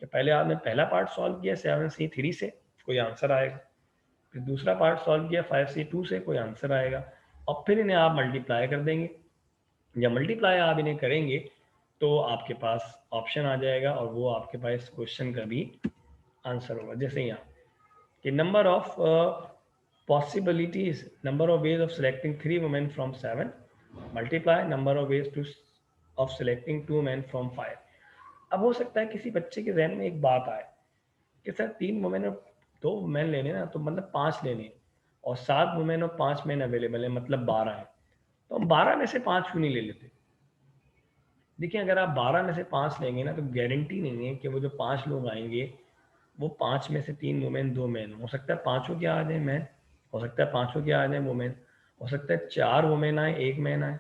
तो पहले आपने पहला पार्ट सॉल्व किया 7C3 से, कोई आंसर आएगा, फिर दूसरा पार्ट सॉल्व किया 5C2 से, कोई आंसर आएगा, और फिर इन्हें आप मल्टीप्लाई कर देंगे। जब मल्टीप्लाई आप इन्हें करेंगे तो आपके पास ऑप्शन आ जाएगा और वो आपके पास क्वेश्चन का भी आंसर होगा। जैसे यहाँ कि number of possibilities, number of ways of selecting 3 women from 7 multiply number of ways to of selecting 2 men from 5। अब हो सकता है किसी बच्चे के जहन में एक बात आए कि सर 3 वुमेन और 2 मैन लेने ना, तो मतलब 5 लेने, और 7 वुमेन और 5 मैन अवेलेबल है, मतलब 12 है, तो हम 12 में से 5 क्यों नहीं ले लेते? देखिए, अगर आप 12 में से 5 लेंगे ना तो गारंटी नहीं है कि वो जो 5 लोग आएंगे वो 5 में से 3 वुमेन 2 मैन, हो सकता है 5 क्या आ जाए मैन, हो सकता है 5 क्या आ जाए वुमेन, हो सकता है 4 वुमेन आए 1 मैन आए,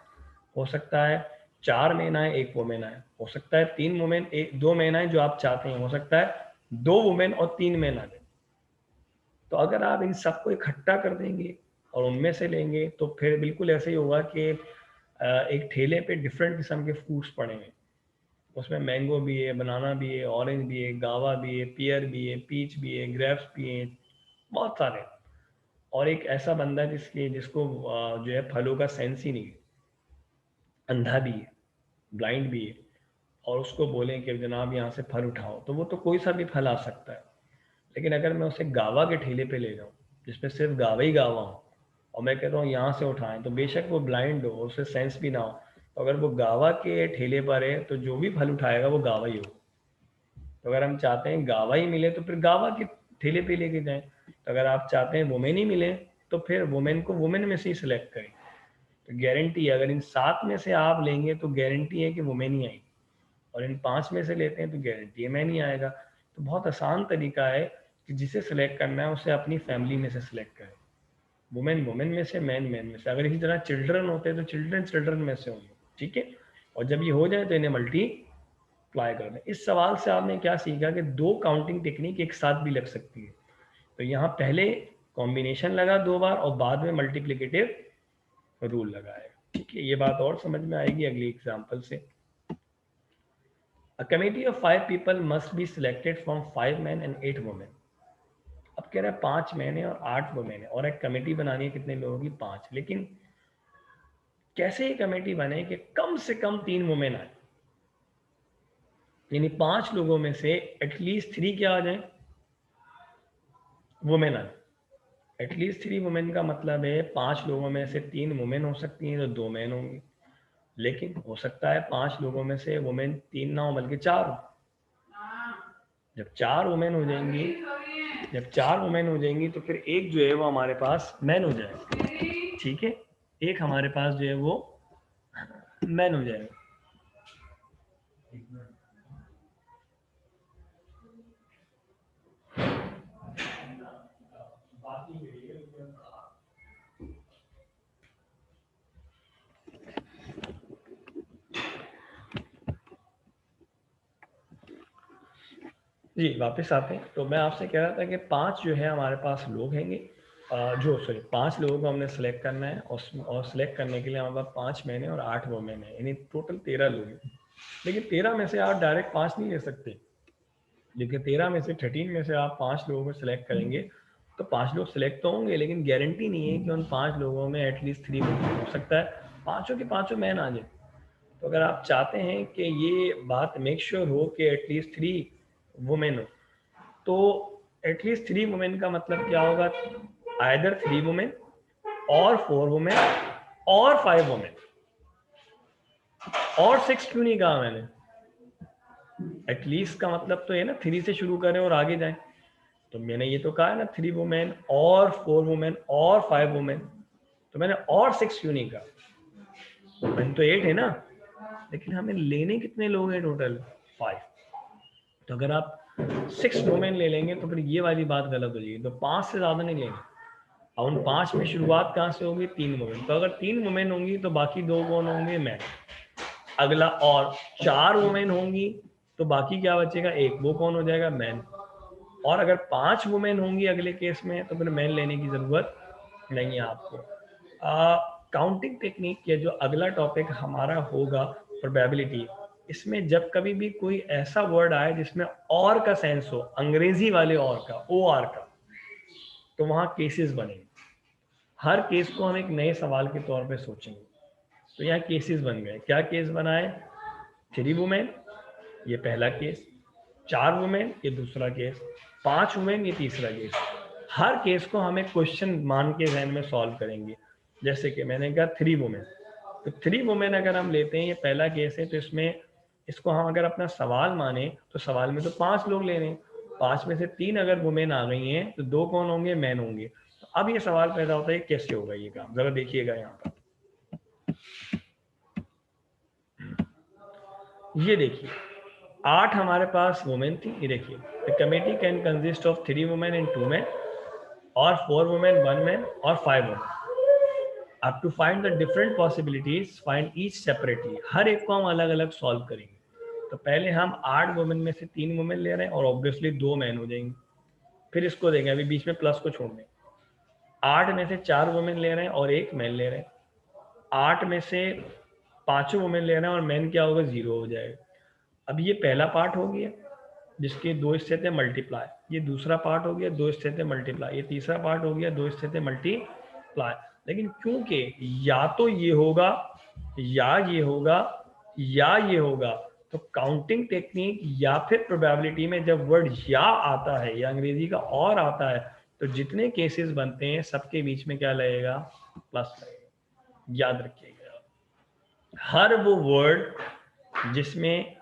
हो सकता है 4 मैन आए 1 वुमेन आए, हो सकता है 3 वुमेन 2 मैन आए जो आप चाहते हैं, हो सकता है 2 वुमेन और 3 मैन आ जाए। तो तो अगर आप इन सबको इकट्ठा कर देंगे और उनमें से लेंगे तो फिर बिल्कुल ऐसे ही होगा कि एक ठेले पे डिफरेंट किस्म के फ्रूट्स पड़े हैं, उसमें मैंगो भी है, बनाना भी है, ऑरेंज भी है, गावा भी है, पियर भी है, पीच भी है, ग्रेप्स भी हैं, बहुत सारे। और एक ऐसा बंदा जिसको जो है फलों का सेंस ही नहीं है, अंधा भी है, ब्लाइंड भी है, और उसको बोलें कि जनाब यहाँ से फल उठाओ, तो वो तो कोई सा भी फल आ सकता है। लेकिन अगर मैं उसे गावा के ठेले पे ले जाऊँ जिसमें सिर्फ गावा ही गावा हो और मैं कह रहा हूँ यहाँ से उठाएं, तो बेशक वो ब्लाइंड हो, उसे सेंस भी ना हो, तो अगर वो गावा के ठेले पर है तो जो भी फल उठाएगा वो गावा ही हो। तो अगर हम चाहते हैं गावा ही मिले तो फिर गावा के ठेले पे लेके जाएं। तो अगर आप चाहते हैं वुमेन ही मिले तो फिर वुमेन को वुमेन में से ही सिलेक्ट करें। तो गारंटी है अगर इन 7 में से आप लेंगे तो गारंटी है कि वुमेन ही आएगी, और इन 5 में से लेते हैं तो गारंटी है मैन ही आएगा। तो बहुत आसान तरीका है कि जिसे सिलेक्ट करना है उसे अपनी फैमिली में से सिलेक्ट करें, वुमेन वुमेन में से, मैन मैन में से। अगर इसी तरह चिल्ड्रन होते हैं तो चिल्ड्रन चिल्ड्रन में से होंगे, ठीक है। और जब ये हो जाए तो इन्हें मल्टीप्लाई कर दें। इस सवाल से आपने क्या सीखा कि 2 काउंटिंग टेक्निक एक साथ भी लग सकती है। तो यहाँ पहले कॉम्बिनेशन लगा 2 बार और बाद में मल्टीप्लिकेटिव रूल लगाएगा, ठीक है। ये बात और समझ में आएगी अगली एग्जाम्पल से। A committee of 5 people must be selected from 5 men and 8 women. अब कह रहा है 5 मैन है और 8 वुमेन है, और एक कमेटी बनानी है कितने लोगों की? 5। लेकिन कैसे ये कमेटी बने कि कम से कम 3 वुमेन आए, यानी 5 लोगों में से एटलीस्ट 3 क्या आ जाए? वुमेन आए। एटलीस्ट 3 वुमेन का मतलब है 5 लोगों में से 3 वुमेन हो सकती हैं तो 2 मैन होंगे। लेकिन हो सकता है 5 लोगों में से वुमेन 3 ना हो बल्कि 4 हो। जब 4 वुमेन हो जाएंगी तो फिर एक जो है वो हमारे पास मैन हो जाएगा, ठीक है। एक हमारे पास जो है वो मैन हो जाएगा। जी वापस आते हैं। तो मैं आपसे कह रहा था कि 5 जो है हमारे पास लोग हैंगे, 5 लोगों को हमने सेलेक्ट करना है, और सेलेक्ट करने के लिए हमारे पास 5 मैन है और 8 वुमेन है, यानी टोटल 13 लोग हैं। लेकिन 13 में से आप डायरेक्ट 5 नहीं ले सकते, क्योंकि 13 में से 13 में से आप 5 लोगों को सिलेक्ट करेंगे तो 5 लोग सिलेक्ट तो होंगे, लेकिन गारंटी नहीं है कि उन 5 लोगों में एटलीस्ट 3 वुमेन हो सकता है, 5 के 5 मैन आ जाए। तो अगर आप चाहते हैं कि ये बात मेक श्योर हो कि एटलीस्ट 3 वुमेन हो, तो एटलीस्ट 3 वुमेन का मतलब क्या होगा? आइदर 3 वुमेन और 4 वुमेन और 5 वुमेन। और 6 क्यों नहीं कहा मैंने? एटलीस्ट का मतलब तो है ना 3 से शुरू करें और आगे जाएं। तो मैंने ये तो कहा है ना 3 वुमेन और 4 वुमेन और 5 वुमेन, तो मैंने और 6 क्यों नहीं कहा? वुमेन तो 8 है ना, लेकिन हमें लेने कितने लोग हैं टोटल? 5। तो अगर आप 6 वुमेन ले लेंगे तो फिर ये वाली बात गलत हो जाएगी, तो 5 से ज़्यादा नहीं लेंगे। और उन 5 में शुरुआत कहाँ से होगी? 3 वुमेन। तो अगर 3 वुमेन होंगी तो बाकी 2 कौन होंगे? मैन। अगला और 4 वुमेन होंगी तो बाकी क्या बचेगा? 1, वो कौन हो जाएगा? मैन। और अगर 5 वुमेन होंगी अगले केस में तो फिर मैन लेने की ज़रूरत नहीं है आपको। काउंटिंग टेक्निक के जो अगला टॉपिक हमारा होगा प्रोबेबिलिटी, इसमें जब कभी भी कोई ऐसा वर्ड आए जिसमें और का सेंस हो, अंग्रेजी वाले और का, ओ आर का, तो वहाँ केसेस बनेंगे। हर केस को हम एक नए सवाल के तौर पे सोचेंगे। तो यहाँ केसेस बन गए। क्या केस बनाए? 3 वुमेन, ये पहला केस, 4 वुमेन, ये दूसरा केस, 5 वुमेन, ये तीसरा केस। हर केस को हम एक क्वेश्चन मान के जहन में सॉल्व करेंगे। जैसे कि मैंने कहा 3 वुमेन, तो 3 वुमेन अगर हम लेते हैं, ये पहला केस है, तो इसमें इसको हम अगर अपना सवाल माने तो सवाल में तो 5 लोग ले रहे हैं, 5 में से 3 अगर वुमेन आ गई हैं तो 2 कौन होंगे? मैन होंगे। तो अब ये सवाल पैदा होता है कैसे होगा ये काम, जरा देखिएगा यहाँ पर। ये देखिए 8 हमारे पास वुमेन थी। ये देखिए the committee can consist of 3 women and 2 man, और 4 वुमेन 1 मैन और 5 वुमेन। अब to find the different possibilities find each separately. हर एक को हम अलग अलग सॉल्व करेंगे। तो पहले हम 8 वुमेन में से 3 वुमेन ले रहे हैं और ऑब्वियसली 2 मैन हो जाएंगे। फिर इसको देंगे, अभी बीच में प्लस को छोड़ दें। 8 में से 4 वुमेन ले रहे हैं और 1 मैन ले रहे हैं। 8 में से 5 वुमेन ले रहे हैं और मैन क्या होगा, 0 हो जाएगा। अब ये पहला पार्ट हो गया जिसके 2 हिस्से थे मल्टीप्लाई, ये दूसरा पार्ट हो गया 2 हिस्से थे मल्टीप्लाई, ये तीसरा पार्ट हो गया 2 हिस्से थे मल्टीप्लाई। लेकिन क्योंकि या तो ये होगा या ये होगा या ये होगा, तो काउंटिंग टेक्निक या फिर प्रोबेबिलिटी में जब वर्ड या आता है या अंग्रेजी का और आता है, तो जितने केसेस बनते हैं सबके बीच में क्या लगेगा, प्लस लगेगा। याद रखिएगा, हर वो वर्ड जिसमें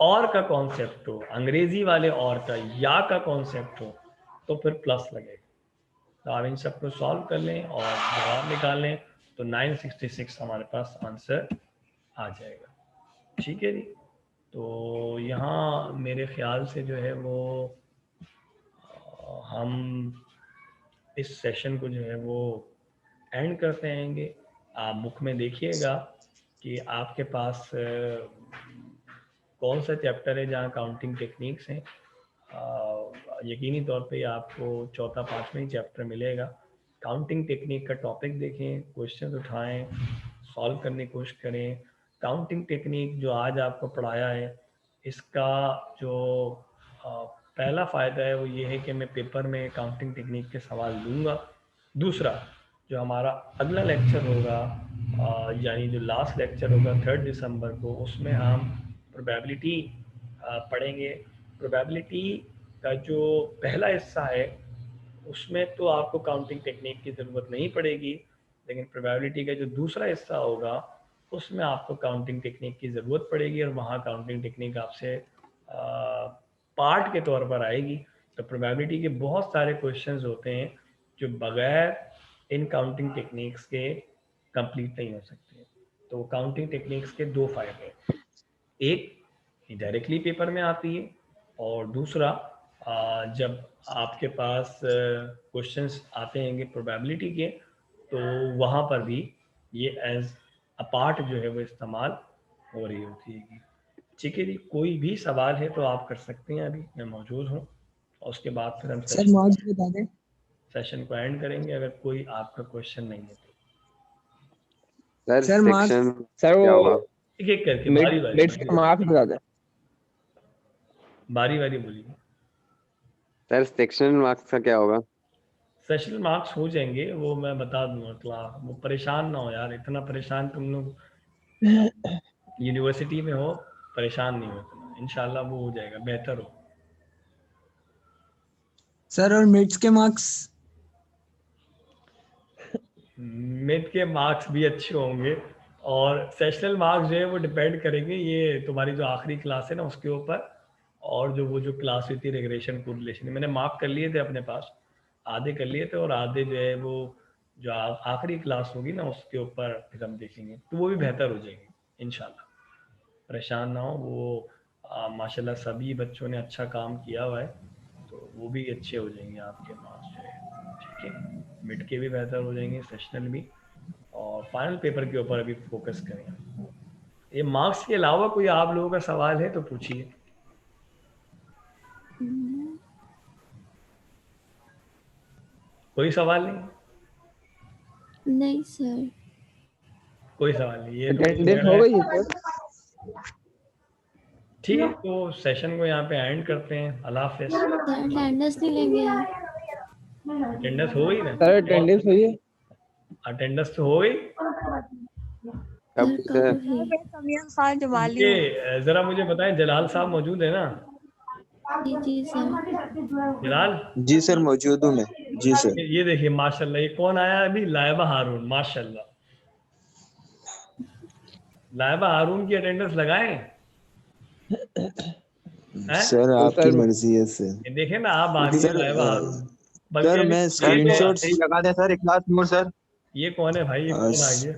और का कॉन्सेप्ट हो, अंग्रेजी वाले और का या का कॉन्सेप्ट हो, तो फिर प्लस लगेगा। तो आप इन सबको सॉल्व कर लें और जवाब निकाल लें, तो 966 हमारे पास आंसर आ जाएगा। ठीक है जी। तो यहाँ मेरे ख्याल से जो है वो हम इस सेशन को जो है वो एंड करते हैंगे। आप बुक में देखिएगा कि आपके पास कौन सा चैप्टर है जहाँ काउंटिंग टेक्निक्स हैं। यकीनी तौर पे आपको चौथा पांचवा ही चैप्टर मिलेगा। काउंटिंग टेक्निक का टॉपिक देखें, क्वेश्चन उठाएं, सॉल्व करने की कोशिश करें। काउंटिंग टेक्निक जो आज आपको पढ़ाया है, इसका जो पहला फ़ायदा है वो ये है कि मैं पेपर में काउंटिंग टेक्निक के सवाल दूंगा। दूसरा, जो हमारा अगला लेक्चर होगा यानी जो लास्ट लेक्चर होगा 3 दिसंबर को, उसमें हम प्रोबेबिलिटी पढ़ेंगे। प्रोबेबिलिटी का जो पहला हिस्सा है उसमें तो आपको काउंटिंग टेक्निक की ज़रूरत नहीं पड़ेगी, लेकिन प्रोबेबिलिटी का जो दूसरा हिस्सा होगा उसमें आपको काउंटिंग टेक्निक की ज़रूरत पड़ेगी, और वहाँ काउंटिंग टेक्निक आपसे पार्ट के तौर पर आएगी। तो प्रोबेबिलिटी के बहुत सारे क्वेश्चंस होते हैं जो बगैर इन काउंटिंग टेक्निक्स के कंप्लीट नहीं हो सकते। तो काउंटिंग टेक्निक्स के 2 फायदे हैं, एक डायरेक्टली पेपर में आती है, और दूसरा जब आपके पास क्वेश्चंस आते हैं प्रोबेबिलिटी के, तो वहाँ पर भी ये एज अ पार्ट जो है वो इस्तेमाल हो रही होती है। ठीक है जी, कोई भी सवाल है तो आप कर सकते हैं, अभी मैं मौजूद हूँ, और उसके बाद फिर हम सेशन को एंड करेंगे अगर कोई आपका क्वेश्चन नहीं है तो। सर सेक्शन सर क्या होगा? वो एक एक करके मिड्स के मार्क्स बता दें। बारी बारी बोलिए। सर सेक्शन मार्क्स का क्या होगा? सेशनल मार्क्स हो जाएंगे, वो मैं बता दूंगा क्लास, वो परेशान ना हो यार, इतना परेशान तुम लोग यूनिवर्सिटी में हो, परेशान नहीं हो इतना, इंशाल्लाह वो हो जाएगा, बेहतर हो। सर और मिड्स के मार्क्स? मिड के मार्क्स भी अच्छे होंगे, और सेशनल मार्क्स जो है वो डिपेंड करेंगे ये तुम्हारी जो आखिरी क्लास है ना उसके ऊपर, और जो वो जो क्लास हुई थी रेगुलेशन कोरिलेशन, मैंने मार्क कर लिए थे अपने पास, आधे कर लिए थे, और आधे जो है वो जो आखिरी क्लास होगी ना उसके ऊपर फिर हम देखेंगे, तो वो भी बेहतर हो जाएंगे इंशाल्लाह। परेशान ना हो, वो माशाल्लाह सभी बच्चों ने अच्छा काम किया हुआ है, तो वो भी अच्छे हो जाएंगे आपके मार्क्स जो है। ठीक है, मिड के भी बेहतर हो जाएंगे, सेशनल भी, और फाइनल पेपर के ऊपर अभी फोकस करें। ये मार्क्स के अलावा कोई आप लोगों का सवाल है तो पूछिए। कोई सवाल नहीं? नहीं सर। कोई सवाल नहीं, ये अटेंडेंस हो गई है सर? ठीक है, तो सेशन को यहाँ पे एंड करते हैं। अल्लाह हाफिज। अटेंडेंस नहीं लेंगे आप? अटेंडेंस हो गई ना सर अटेंडेंस हुई है? अटेंडेंस तो हो गई। कब सर सर? कब है? ये जरा मुझे बताएं, जलाल साहब मौजूद है ना? जी जी सर। जलाल जी सर मौजूद हूँ मैं। जी सर। ये देखिए माशाल्लाह, ये कौन आया अभी, लाइबा हारून, माशाल्लाह। लाइबा हारून की अटेंडेंस लगाएं। सर आपकी मर्जी है सर। ये देखें ना, आप आ रही है लाइबा हारून। सर मैं स्क्रीनशॉट्स लगा दे सर, एक क्लास मोर सर। ये कौन है भाई, ये कौन आ गया?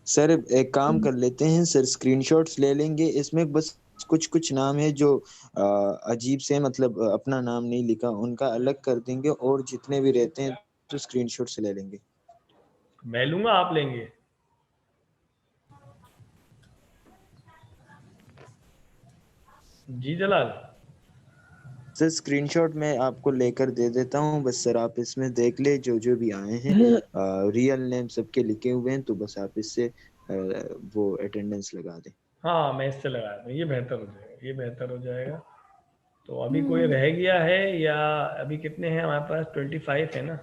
सर एक काम कर लेते हैं सर, स्क्रीनशॉट्स ले लेंगे, इसमें बस कुछ कुछ नाम है जो अजीब से, मतलब अपना नाम नहीं लिखा, उनका अलग कर देंगे, और जितने भी रहते हैं तो स्क्रीनशॉट्स ले लेंगे। मैं लूंगा, आप लेंगे? जी जलाल सर स्क्रीनशॉट मैं आपको लेकर दे देता हूँ, बस सर आप इसमें देख ले जो जो भी आए हैं, रियल नेम सबके लिखे हुए हैं, तो बस आप इससे वो अटेंडेंस लगा दें। हाँ मैं इससे लगा दूँ, ये बेहतर हो जाएगा, ये बेहतर हो जाएगा। तो अभी कोई रह गया है या अभी कितने हैं हमारे पास? 25 है ना?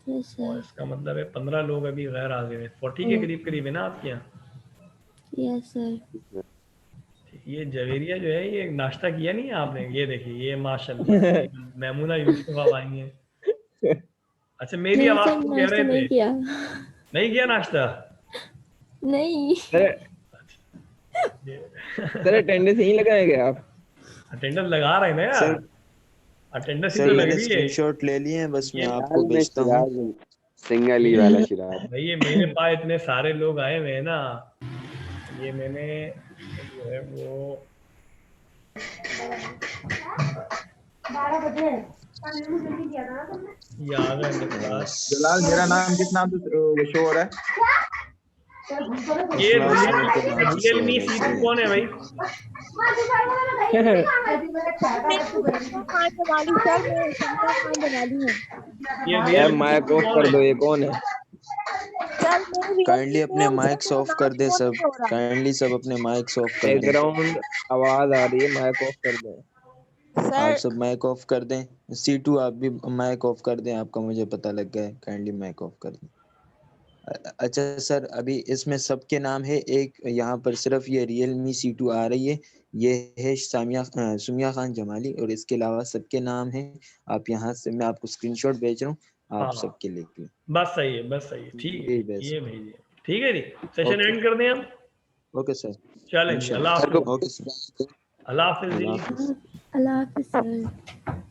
यस और सर। इसका मतलब है 15 लोग अभी गैर हाजिर हैं। 40 के करीब है ना आपके यहाँ? Yes sir. ये जवेरिया जो है, ये नाश्ता किया नहीं है आपने? ये देखिए, ये माशाल्लाह मैमूना यूसुफ अब आई हैं। अच्छा मेरी नहीं आवाज सर, को कह रहे नाश्ता थे, नहीं किया। नहीं किया नाश्ता? नहीं सर अटेंडेंस यहीं लगाएंगे आप? अटेंडेंस लगा रहे हैं ना यार, सर अटेंडेंस ही सर तो लग मैंने रही है। स्क्रीनशॉट ले लिए हैं, बस मैं ये आपको भेजता हूँ। सिंगल ही वाला शिराज। भाई ये मेरे पास इतने सारे लोग आए हुए हैं ना, ये मैंने जो है वो 12 बजे याद है मेरे पास। जलाल मेरा नाम किस नाम से शो हो रहा है? ये क्लासमेट के नाम से रियलमी show हो C2 रहा है। कौन है भाई? ये यार रियल माइक ऑफ कर दो, ये कौन है? काइंडली अपने माइक्स ऑफ कर दे सब, काइंडली सब अपने माइक्स ऑफ कर दें। बैकग्राउंड आवाज आ रही है, माइक ऑफ कर दो। आप सब माइक ऑफ कर दें। C2 आप भी माइक ऑफ कर दें, आपका मुझे पता लग गया है, काइंडली माइक ऑफ कर दें। अच्छा सर अभी इसमें सबके नाम है, एक यहाँ पर सिर्फ ये रियलमी C2 आ रही है, ये है सुमिया खान जमाली, और इसके अलावा सबके नाम है। आप यहाँ से मैं आपको स्क्रीनशॉट भेज रहा हूँ, आप हाँ। सबके लिख लें। बस सही है, बस सही है, ठीक है, यही best। ये भेजिए। ठीक है जी, सेशन ओके। एंड कर दें हम? ओके सर, चलें जी, अल्लाह हाफिज़। ओके सर, अल्लाह हाफिज़ जी। अल्लाह हाफिज़। अल्लाह हाफिज़ सर।